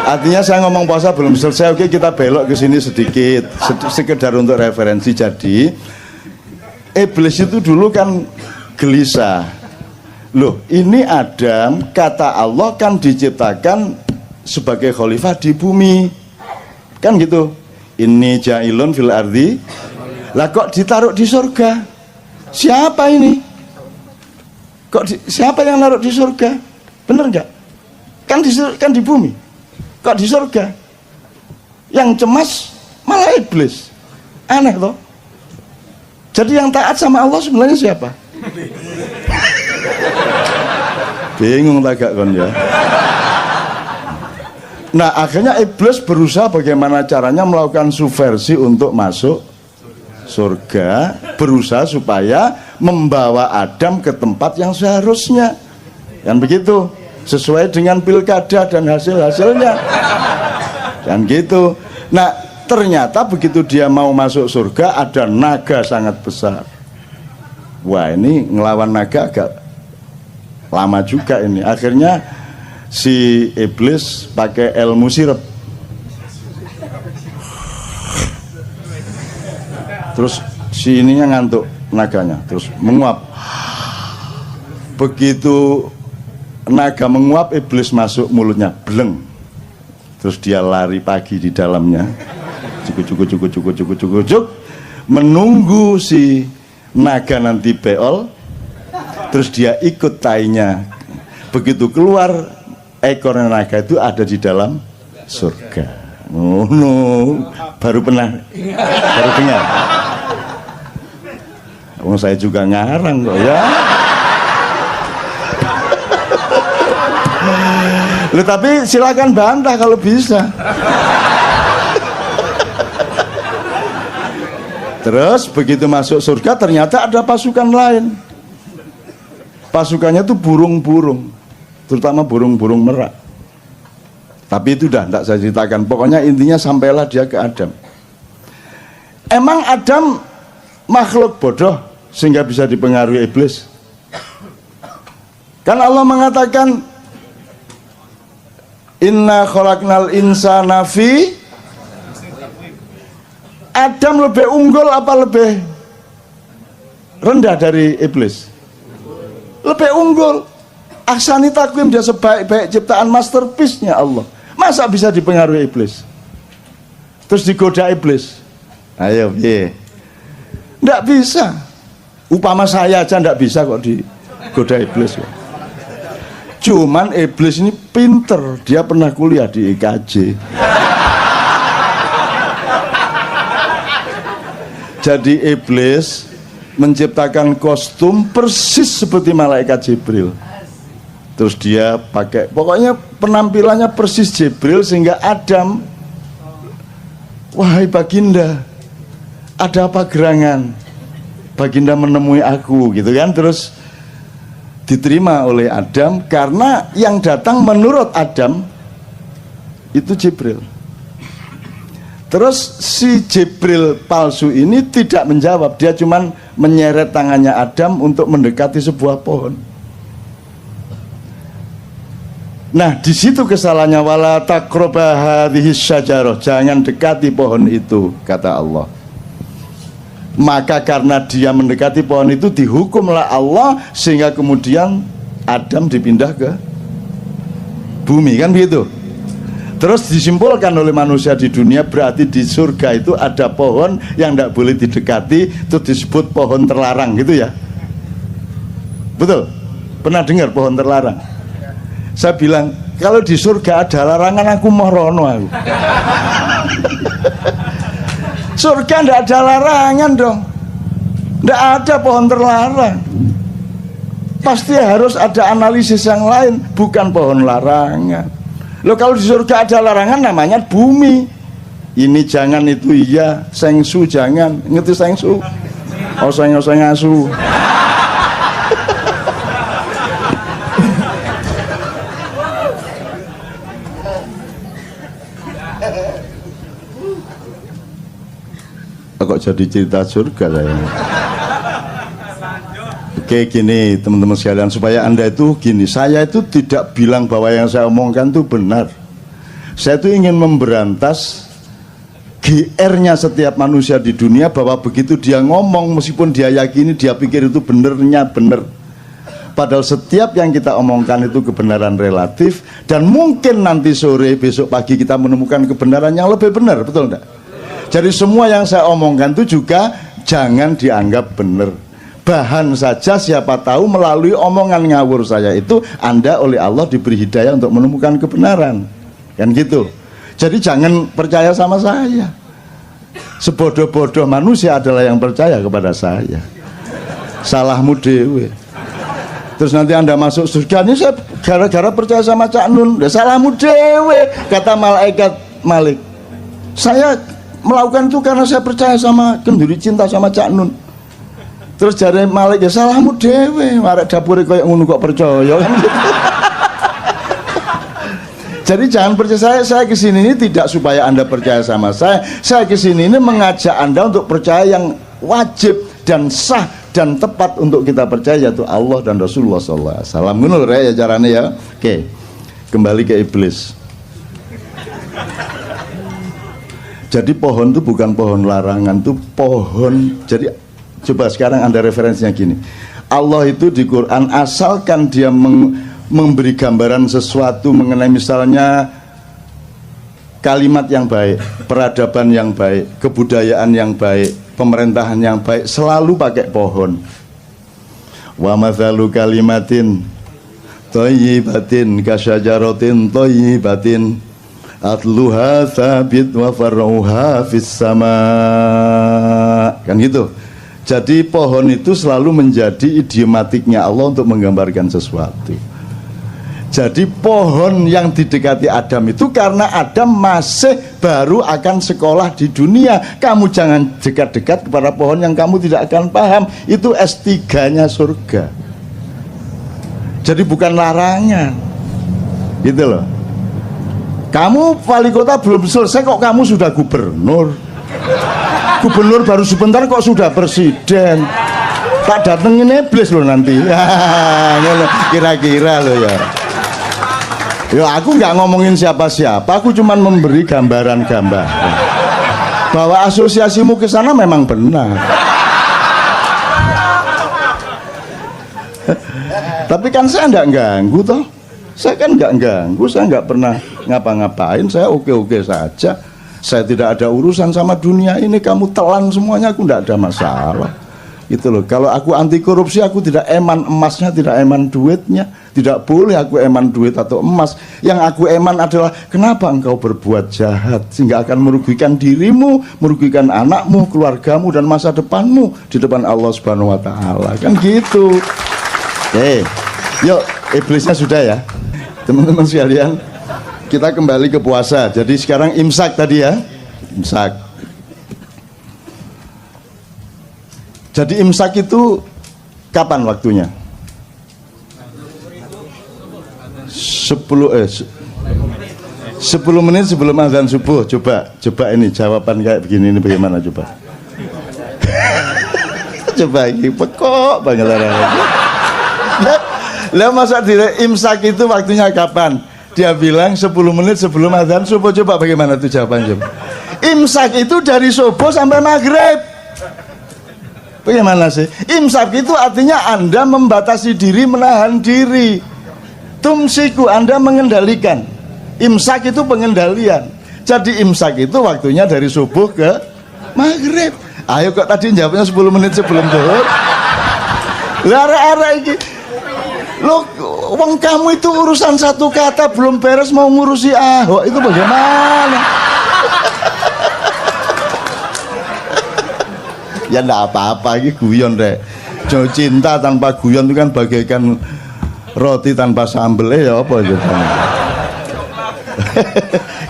Artinya saya ngomong puasa belum selesai. Oke, kita belok ke sini sedikit, sekedar untuk referensi. Jadi iblis itu dulu kan gelisah. Loh, ini Adam, kata Allah kan diciptakan sebagai khalifah di bumi. Kan gitu. Ini ja'ilun fil ardi. Lah kok ditaruh di surga? Siapa ini? Siapa yang naruh di surga? Bener nggak? Kan di bumi. Kok di surga? Yang cemas malah iblis. Aneh loh. Jadi yang taat sama Allah sebenarnya siapa? Bingung tak gak kon ya. Nah akhirnya iblis berusaha bagaimana caranya melakukan subversi untuk masuk surga, berusaha supaya membawa Adam ke tempat yang seharusnya, kan begitu, sesuai dengan pilkada dan hasil-hasilnya, kan gitu. Nah ternyata begitu dia mau masuk surga ada naga sangat besar. Wah ini ngelawan naga agak lama juga ini. Akhirnya si iblis pakai ilmu sirep. Terus si ininya ngantuk naganya, terus menguap. Begitu naga menguap, iblis masuk mulutnya, bleng. Terus dia lari pagi di dalamnya, cukup, menunggu si naga nanti beol. Terus dia ikut tainya. Begitu keluar, ekor naga itu ada di dalam surga. Oh no, baru dengar. Oh, saya juga ngarang kok ya. Loh, tapi silakan bantah kalau bisa. Terus begitu masuk surga ternyata ada pasukan lain. Pasukannya itu burung-burung, terutama burung-burung merak. Tapi itu dah tidak saya ceritakan. Pokoknya intinya sampailah dia ke Adam. Emang Adam makhluk bodoh sehingga bisa dipengaruhi iblis? Kan Allah mengatakan inna khalaqnal insana fi. Adam lebih unggul apa lebih rendah dari iblis? Lebih unggul. Ahsani takwim, dia sebaik-baik ciptaan, masterpiece-nya Allah. Masa bisa dipengaruhi iblis? Terus digoda iblis? Ayo, ye. Nggak bisa. Upama saya aja nggak bisa kok digoda iblis. Cuman iblis ini pinter, dia pernah kuliah di IKJ. Jadi iblis menciptakan kostum persis seperti malaikat Jibril. Terus dia pakai, pokoknya penampilannya persis Jibril sehingga Adam, wahai Baginda, ada apa gerangan? Baginda menemui aku, gitu kan? Terus diterima oleh Adam karena yang datang menurut Adam itu Jibril. Terus si Jibril palsu ini tidak menjawab, dia cuman menyeret tangannya Adam untuk mendekati sebuah pohon. Nah, di situ kesalahannya, wala taqraba hadhihi syajarah, jangan dekati pohon itu, kata Allah. Maka karena dia mendekati pohon itu dihukumlah Allah sehingga kemudian Adam dipindah ke bumi, kan begitu. Terus disimpulkan oleh manusia di dunia, berarti di surga itu ada pohon yang tidak boleh didekati, itu disebut pohon terlarang gitu ya. Betul? Pernah dengar pohon terlarang? Saya bilang, kalau di surga ada larangan aku mau rono aku. Surga tidak ada larangan dong, tidak ada pohon terlarang. Pasti harus ada analisis yang lain, bukan pohon larangan. Loh, kalau di surga ada larangan namanya bumi. Ini jangan, itu iya, sengsu jangan. Ngerti sengsu? Oseng-oseng asu. Kok jadi cerita surga saya. Oke, gini teman-teman sekalian, supaya Anda itu gini, saya itu tidak bilang bahwa yang saya omongkan itu benar. Saya itu ingin memberantas GR-nya setiap manusia di dunia, bahwa begitu dia ngomong, meskipun dia yakini, dia pikir itu benernya bener. Padahal setiap yang kita omongkan itu kebenaran relatif, dan mungkin nanti sore, besok pagi kita menemukan kebenaran yang lebih benar, betul enggak? Jadi semua yang saya omongkan itu juga jangan dianggap benar. Bahan saja, siapa tahu melalui omongan ngawur saya itu Anda oleh Allah diberi hidayah untuk menemukan kebenaran. Kan gitu. Jadi jangan percaya sama saya. Sebodoh-bodoh manusia adalah yang percaya kepada saya. Salahmu dewe. Terus nanti Anda masuk surga, ini saya gara-gara percaya sama Cak Nun. Salahmu dewe, kata malaikat Malik. Saya melakukan itu karena saya percaya sama, kenduri cinta sama Cak Nun. Terus jare Malik, ya salahmu dewe, arek dapure koyo ngono kok percaya. Jadi jangan percaya saya kesini ini tidak supaya Anda percaya sama saya. Saya kesini ini mengajak Anda untuk percaya yang wajib dan sah dan tepat untuk kita percaya, yaitu Allah dan Rasulullah SAW. Ngono lho ya carane ya. Oke. Kembali ke iblis. Jadi pohon itu bukan pohon larangan, itu pohon. Jadi coba sekarang Anda referensinya gini. Allah itu di Quran, asalkan dia memberi gambaran sesuatu mengenai misalnya kalimat yang baik, peradaban yang baik, kebudayaan yang baik, pemerintahan yang baik, selalu pakai pohon. Wa mathalu kalimatin thayyibatin kasyajaratin thayyibatin atluha thabit wa far'uha fis sama, kan gitu. Jadi pohon itu selalu menjadi idiomatiknya Allah untuk menggambarkan sesuatu. Jadi pohon yang didekati Adam itu karena Adam masih baru akan sekolah di dunia. Kamu jangan dekat-dekat kepada pohon yang kamu tidak akan paham. Itu S3-nya surga. Jadi bukan larangan, gitu loh. Kamu wali kota belum selesai kok kamu sudah gubernur. Gubernur baru sebentar kok sudah presiden. Tak datengin iblis loh nanti. Kira-kira loh ya. Ya aku nggak ngomongin siapa-siapa, aku cuma memberi gambaran-gambar bahwa asosiasimu ke sana memang benar. Tapi kan saya nggak ganggu toh. Saya kan nggak ganggu, saya nggak pernah ngapa-ngapain, saya oke-oke saja. Saya tidak ada urusan sama dunia ini, kamu telan semuanya, aku nggak ada masalah. Gitu loh. Kalau aku anti korupsi, aku tidak eman emasnya, tidak eman duitnya. Tidak boleh aku eman duit atau emas. Yang aku eman adalah kenapa engkau berbuat jahat sehingga akan merugikan dirimu, merugikan anakmu, keluargamu, dan masa depanmu di depan Allah Subhanahu wa Ta'ala. Kan gitu. Oke, yuk iblisnya sudah ya. Teman-teman sekalian, kita kembali ke puasa. Jadi sekarang imsak tadi ya, imsak. Jadi imsak itu kapan waktunya? 10 menit sebelum azan subuh. Coba ini jawaban kayak begini ini bagaimana coba? Coba ini pekok banget lah masa dire imsak itu waktunya kapan? Dia bilang 10 menit sebelum azan subuh. Coba bagaimana tuh jawaban coba? Imsak itu dari subuh sampai maghrib. Bagaimana sih? Imsak itu artinya Anda membatasi diri, menahan diri. Tumsiku, Anda mengendalikan. Imsak itu pengendalian. Jadi imsak itu waktunya dari subuh ke maghrib. Ayo kok tadi jawabnya 10 menit sebelum zuhur. Lara-ara iki. Loh, wong kamu itu urusan satu kata belum beres mau ngurusi Ahok, itu bagaimana? Ya enggak apa-apa, ini guyon deh. Jauh cinta tanpa guyon itu kan bagaikan roti tanpa sambel ya apa gitu.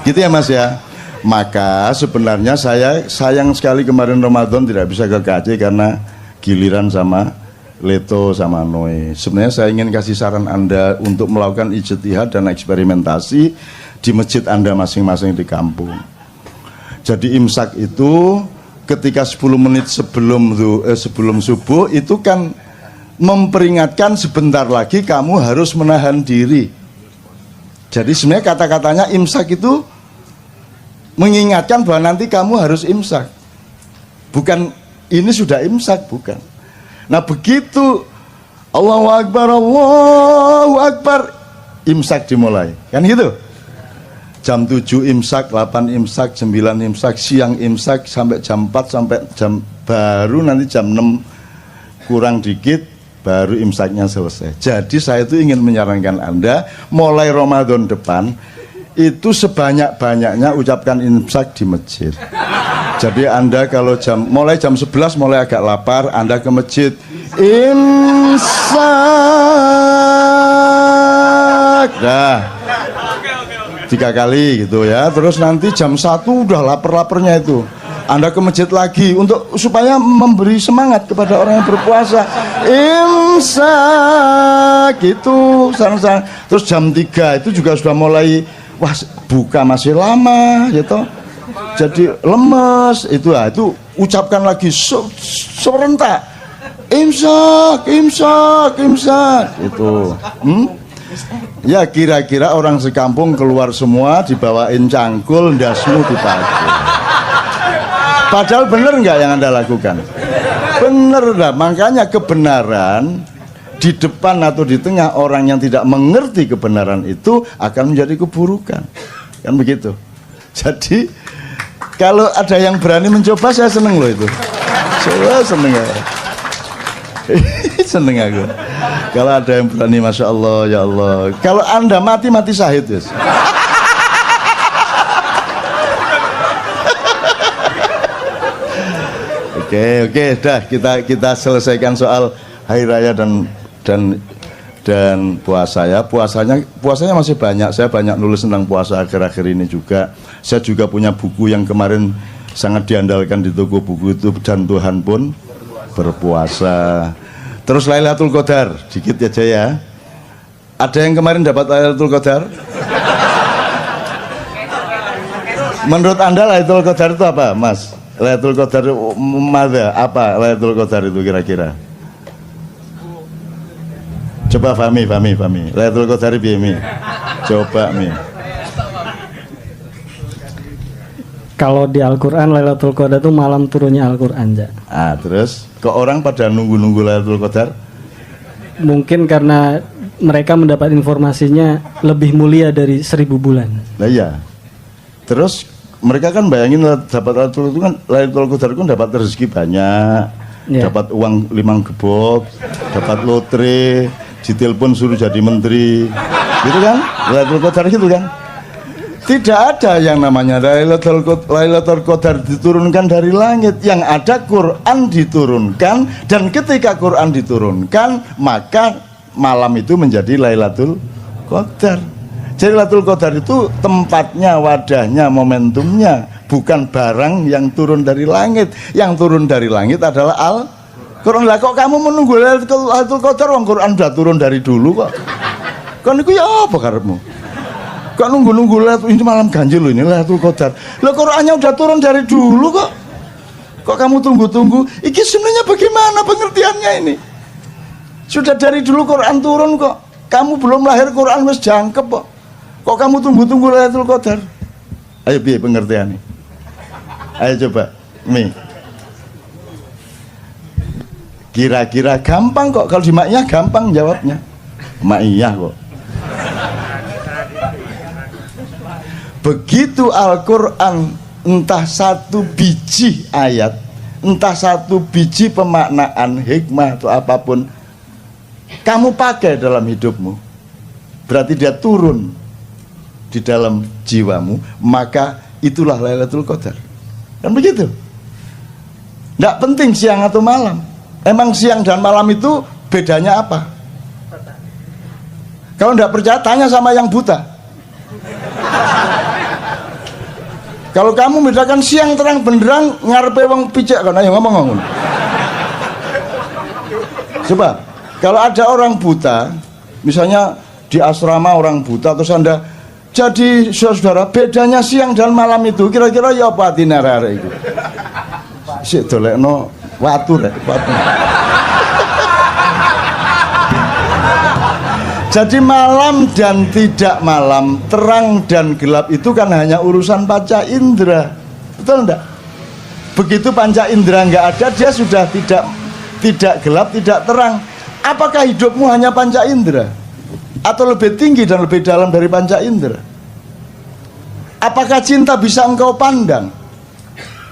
Gitu ya Mas ya. Maka sebenarnya saya sayang sekali kemarin Ramadan tidak bisa ke KJ karena giliran sama Leto sama Noe. Sebenarnya saya ingin kasih saran Anda untuk melakukan ijtihad dan eksperimentasi di masjid Anda masing-masing di kampung. Jadi imsak itu ketika 10 menit sebelum subuh itu kan memperingatkan sebentar lagi kamu harus menahan diri. Jadi sebenarnya kata-katanya imsak itu mengingatkan bahwa nanti kamu harus imsak. Bukan ini sudah imsak, bukan. Nah begitu Allahu Akbar, imsak dimulai. Kan gitu. Jam 7 imsak, 8 imsak, 9 imsak, siang imsak sampai jam 4 sampai baru nanti jam 6 kurang dikit baru imsaknya selesai. Jadi saya itu ingin menyarankan Anda mulai Ramadan depan itu sebanyak-banyaknya ucapkan imsak di masjid. Jadi Anda kalau mulai jam 11 mulai agak lapar, Anda ke masjid imsak. Dah. 3 kali gitu ya. Terus nanti jam 1 udah lapar-laparnya itu. Anda ke masjid lagi untuk supaya memberi semangat kepada orang yang berpuasa. Imsak itu saran-saran. Terus jam 3 itu juga sudah mulai wah buka masih lama gitu. Jadi lemes itu ucapkan lagi serentak. Imsak itu. Ya kira-kira orang sekampung keluar semua dibawain cangkul ndasmu dipakai. Padahal benar nggak yang Anda lakukan? Benar dah. Makanya kebenaran di depan atau di tengah orang yang tidak mengerti kebenaran itu akan menjadi keburukan. Kan begitu. Jadi kalau ada yang berani mencoba saya seneng loh itu. Saya seneng ya. Seneng aku. Kalau ada yang berani, masya Allah, ya Allah. Kalau Anda mati syahid yes. Oke, dah kita selesaikan soal hari raya dan puasa ya. Puasanya masih banyak. Saya banyak nulis tentang puasa akhir-akhir ini juga. Saya juga punya buku yang kemarin sangat diandalkan di toko buku itu, dan Tuhan pun berpuasa. Terus Lailatul Qadar, dikit aja ya. Ada yang kemarin dapat Lailatul Qadar? Menurut Anda Lailatul Qadar itu apa, Mas? Lailatul Qadar apa Lailatul Qadar itu kira-kira? Coba Fami. Lailatul Qadar piye? Coba Mi. Kalau di Al-Quran Lailatul Qadar itu malam turunnya Al-Quran ya. Terus kok orang pada nunggu Lailatul Qadar? Mungkin karena mereka mendapat informasinya lebih mulia dari 1000 bulan. Nah iya. Terus mereka kan bayangin dapat Lailatul Qadar itu kan dapat rezeki banyak, dapat uang 5 gebok, dapat lotre, ditelepon suruh jadi menteri, gitu kan? Lailatul Qadar gitu kan? Tidak ada yang namanya Lailatul Qadar diturunkan dari langit. Yang ada Quran diturunkan, dan ketika Quran diturunkan maka malam itu menjadi Lailatul Qadar. Jadi Lailatul Qadar itu tempatnya, wadahnya, momentumnya, bukan barang yang turun dari langit. Yang turun dari langit adalah Al-Quran. Lah kok kamu menunggu Lailatul Qadar, wong Quran sudah turun dari dulu kok. Kan itu ya apa karepmu? Kok nunggu ini malam ganjil loh, ini Lailatul Qadar. Lah Qur'annya udah turun dari dulu kok. Kok kamu tunggu-tunggu? Iki sebenarnya bagaimana pengertiannya ini? Sudah dari dulu Quran turun kok. Kamu belum lahir Quran wis jangkep kok. Kok kamu tunggu-tunggu Lailatul Qadar? Ayo piye pengertiannya? Ayo coba, Mi. Kira-kira gampang kok, kalau di Ma'iyah gampang jawabnya. Ma'iyah kok. Begitu Al-Quran, entah satu biji ayat, entah satu biji pemaknaan, hikmah atau apapun, kamu pakai dalam hidupmu, berarti dia turun di dalam jiwamu, maka itulah Lailatul Qadar. Kan begitu? Tidak penting siang atau malam. Emang siang dan malam itu bedanya apa? Kalau tidak percaya, tanya sama yang buta. Kalau kamu bedakan siang terang benderang, ngarepe wong picek kan, ayo ngomong. Sebab kalau ada orang buta, misalnya di asrama orang buta, terus Anda jadi saudara, bedanya siang dan malam itu kira-kira ya apa tinarare itu? Sik dolekno watu rek, watu. Jadi malam dan tidak malam, terang dan gelap itu kan hanya urusan panca indera, betul enggak? Begitu panca indera enggak ada, dia sudah tidak gelap, tidak terang. Apakah hidupmu hanya panca indera? Atau lebih tinggi dan lebih dalam dari panca indera? Apakah cinta bisa engkau pandang?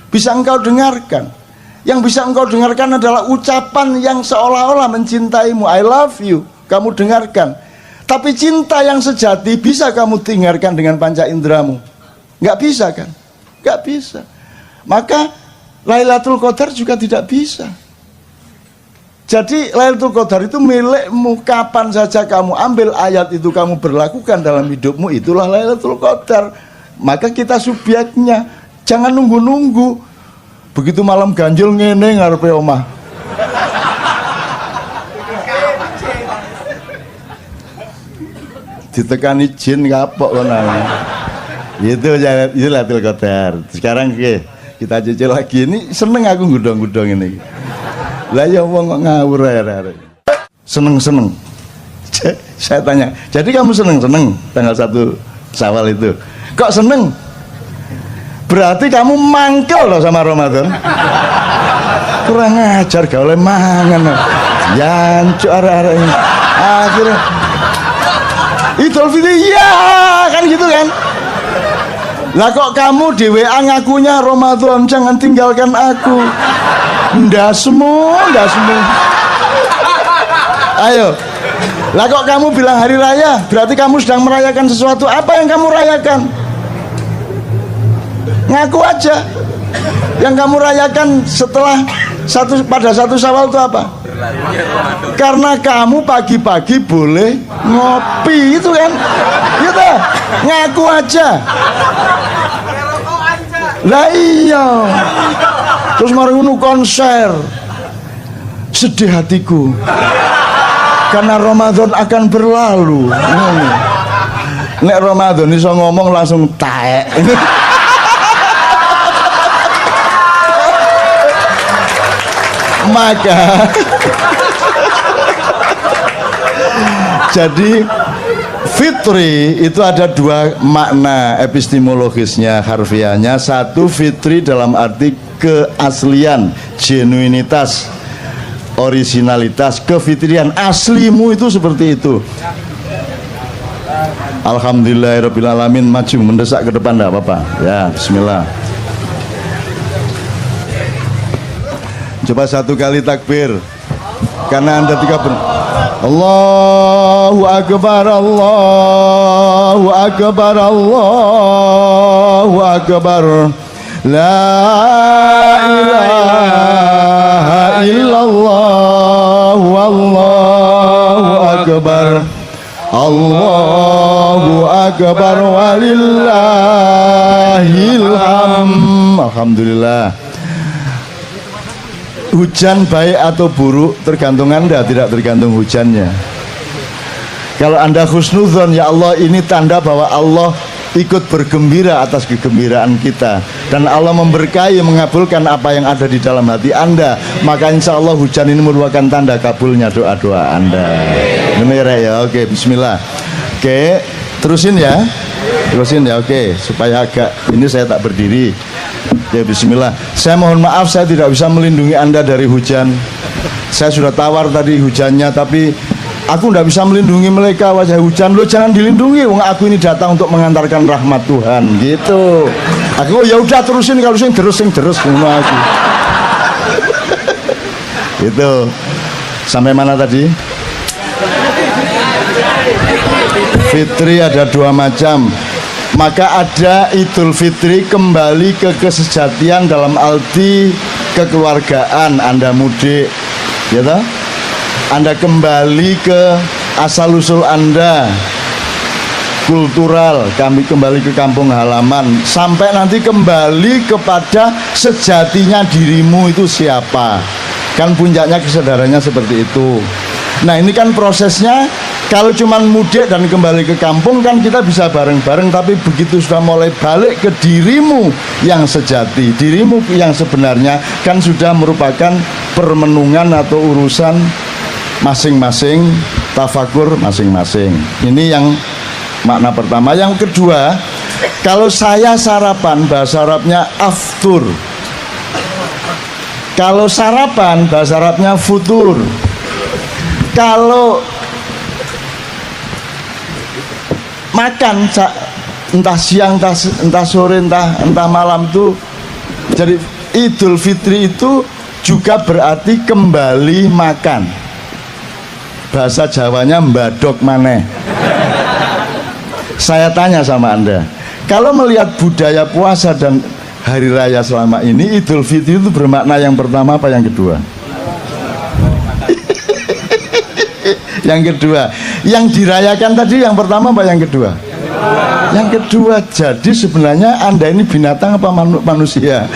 Bisa engkau dengarkan? Yang bisa engkau dengarkan adalah ucapan yang seolah-olah mencintaimu. I love you, kamu dengarkan. Tapi cinta yang sejati bisa kamu dengarkan dengan panca inderamu? Nggak bisa kan? Nggak bisa. Maka Lailatul Qadar juga tidak bisa. Jadi Lailatul Qadar itu milikmu, kapan saja kamu ambil ayat itu kamu berlakukan dalam hidupmu, itulah Lailatul Qadar. Maka kita subjeknya, jangan nunggu-nunggu. Begitu malam ganjil ngene ngarepe omah. Ditekani jin kapok kan. Itu Lailatul Qadar. Sekarang kita cicil lagi, ini seneng aku gudang-gudang ini. Lah ya wong kok ngawur ae. Seneng-seneng. Saya tanya, jadi kamu seneng-seneng tanggal 1 Syawal itu? Kok seneng? Berarti kamu mangkel loh sama Ramadan. Kurang ajar gak oleh mangan. Jancuk arek-arek ini. Akhirnya Idul Fitri ya kan gitu kan. Lah kok kamu di WA ngakunya Ramadan jangan tinggalkan aku. Ndak semua. Ayo. Lah kok kamu bilang hari raya, berarti kamu sedang merayakan sesuatu. Apa yang kamu rayakan? Ngaku aja. Yang kamu rayakan pada 1 Syawal itu apa? Karena kamu pagi-pagi boleh ngopi, itu kan? Gitu. Ngaku aja. Lah iya. Terus mari ngono konser. Sedih hatiku. Karena Ramadan akan berlalu. Nek Ramadan iso ngomong langsung taek. Maka jadi fitri itu ada dua makna epistemologisnya, harfiahnya. Satu, fitri dalam arti keaslian, genuinitas, originalitas, kefitrian, aslimu itu seperti itu. Alhamdulillahirrabbilalamin. Maju mendesak ke depan, enggak apa-apa ya. Bismillah. Coba satu kali takbir, karena Anda 30. Allahu Akbar, Allahu Akbar, Allahu Akbar. La ilaha illallah, wallahu akbar. Allahu Akbar walillahil hamd. Alhamdulillah. Hujan baik atau buruk tergantung Anda, tidak tergantung hujannya. Kalau Anda husnudzon, ya Allah, ini tanda bahwa Allah ikut bergembira atas kegembiraan kita, dan Allah memberkahi, mengabulkan apa yang ada di dalam hati Anda, maka insya Allah hujan ini merupakan tanda kabulnya doa-doa Anda. Benar ya? Oke, bismillah. Oke, terusin ya. Oke, supaya agak ini saya tak berdiri. Ya, bismillah. Saya mohon maaf saya tidak bisa melindungi Anda dari hujan. Saya sudah tawar tadi hujannya, tapi aku tidak bisa melindungi mereka wajah hujan. Lo jangan dilindungi, wong aku ini datang untuk mengantarkan rahmat Tuhan gitu. Aku ya udah terusin, kalau sing terus ngono aku. Itu sampai mana tadi? Fitri ada dua macam. Maka ada Idul Fitri kembali ke kesejatian dalam arti kekeluargaan. Anda mudik, ya toh? Anda kembali ke asal usul Anda, kultural, kami kembali ke kampung halaman, sampai nanti kembali kepada sejatinya dirimu itu siapa. Kan puncaknya kesadarannya seperti itu. Nah ini kan prosesnya. Kalau cuma mudik dan kembali ke kampung kan kita bisa bareng-bareng, tapi begitu sudah mulai balik ke dirimu yang sejati, dirimu yang sebenarnya, kan sudah merupakan permenungan atau urusan masing-masing, tafakur masing-masing. Ini yang makna pertama. Yang kedua, kalau saya sarapan, bahasa Arabnya aftur. Kalau sarapan, bahasa Arabnya futur. Kalau makan entah siang, entah sore, entah malam tuh, jadi Idul Fitri itu juga berarti kembali makan. Bahasa Jawanya mbadok maneh. Saya tanya sama Anda, kalau melihat budaya puasa dan hari raya selama ini, Idul Fitri itu bermakna yang pertama apa yang kedua? Yang kedua, yang dirayakan tadi yang pertama apa yang kedua? Yang kedua. Jadi sebenarnya Anda ini binatang apa manusia?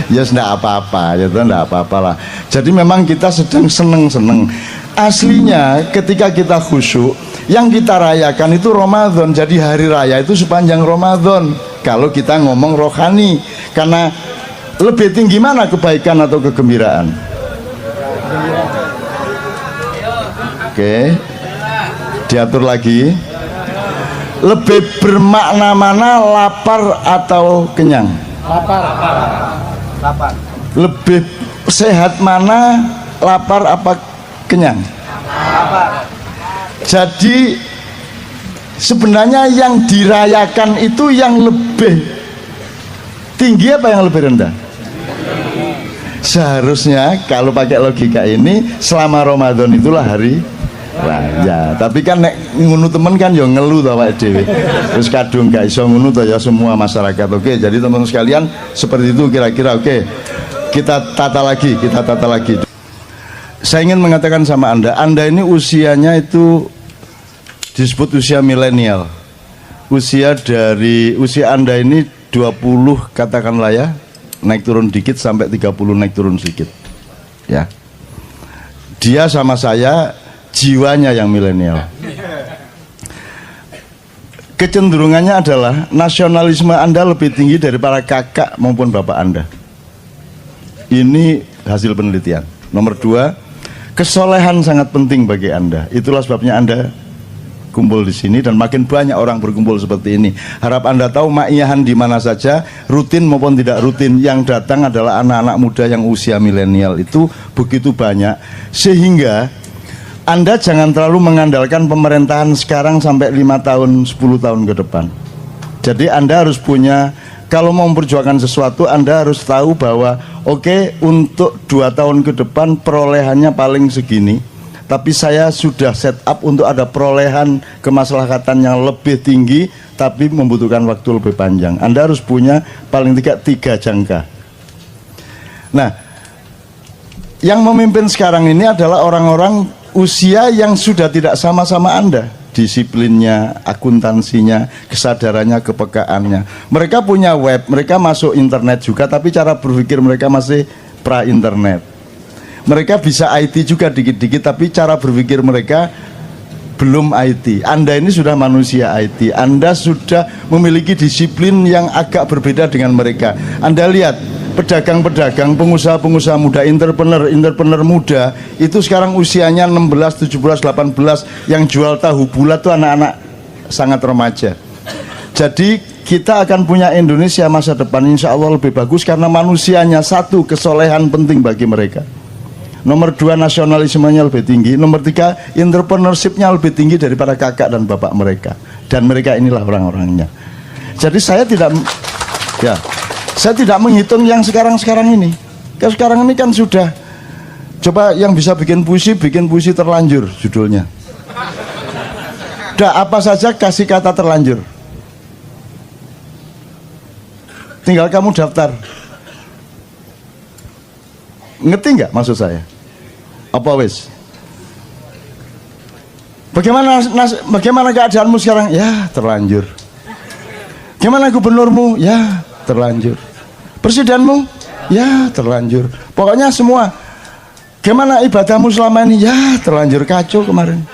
Ya tidak apa-apa, ya tidak apa-apa lah. Jadi memang kita sedang seneng-seneng. Aslinya ketika kita khusyuk, yang kita rayakan itu Ramadan. Jadi hari raya itu sepanjang Ramadan. Kalau kita ngomong rohani, karena lebih tinggi mana kebaikan atau kegembiraan? Oke, diatur lagi. Lebih bermakna mana lapar atau kenyang? Lapar. Lebih sehat mana lapar apa kenyang? Lapar. Jadi sebenarnya yang dirayakan itu yang lebih tinggi apa yang lebih rendah? Seharusnya kalau pakai logika ini selama Ramadan itulah hari raya. Tapi kan nek ngunu temen kan yo ngeluh to awake dhewe. Terus kadung gak iso ngunu to ya semua masyarakat. Oke, jadi teman-teman sekalian seperti itu kira-kira. Oke. Kita tata lagi. Saya ingin mengatakan sama Anda ini usianya itu disebut usia milenial. Usia Anda ini 20 katakanlah ya, naik turun dikit sampai 30 naik turun sedikit. Ya. Dia sama saya jiwanya yang milenial. Kecenderungannya adalah nasionalisme Anda lebih tinggi dari para kakak maupun bapak Anda. Ini hasil penelitian. Nomor 2, kesolehan sangat penting bagi Anda. Itulah sebabnya Anda kumpul di sini dan makin banyak orang berkumpul seperti ini. Harap Anda tahu ma'iyahan di mana saja, rutin maupun tidak rutin, yang datang adalah anak-anak muda yang usia milenial itu begitu banyak, sehingga Anda jangan terlalu mengandalkan pemerintahan sekarang sampai 5 tahun, 10 tahun ke depan. Jadi Anda harus punya, kalau mau memperjuangkan sesuatu, Anda harus tahu bahwa oke, untuk 2 tahun ke depan perolehannya paling segini, tapi saya sudah set up untuk ada perolehan kemaslahatan yang lebih tinggi, tapi membutuhkan waktu lebih panjang. Anda harus punya paling tidak 3 jangka. Nah, yang memimpin sekarang ini adalah orang-orang usia yang sudah tidak sama-sama Anda. Disiplinnya, akuntansinya, kesadarannya, kepekaannya. Mereka punya web, mereka masuk internet juga, tapi cara berpikir mereka masih pra-internet. Mereka bisa IT juga dikit-dikit, tapi cara berpikir mereka belum IT. Anda ini sudah manusia IT. Anda sudah memiliki disiplin yang agak berbeda dengan mereka. Anda lihat, pedagang-pedagang, pengusaha-pengusaha muda, entrepreneur muda, itu sekarang usianya 16, 17, 18, yang jual tahu bulat itu anak-anak sangat remaja. Jadi kita akan punya Indonesia masa depan insya Allah lebih bagus karena manusianya satu, kesolehan penting bagi mereka. Nomor 2, nasionalismenya lebih tinggi. Nomor 3, entrepreneurship-nya lebih tinggi daripada kakak dan bapak mereka. Dan mereka inilah orang-orangnya. Jadi saya tidak menghitung yang sekarang-sekarang ini. Sekarang ini kan sudah, coba yang bisa bikin puisi terlanjur judulnya. Udah apa saja kasih kata terlanjur. Tinggal kamu daftar. Ngerti nggak maksud saya? Apa wis? Bagaimana keadaanmu sekarang? Ya terlanjur. Gimana gubernurmu? Ya terlanjur. Presidenmu? Ya terlanjur. Pokoknya semua. Gimana ibadahmu selama ini? Ya terlanjur, kacau kemarin.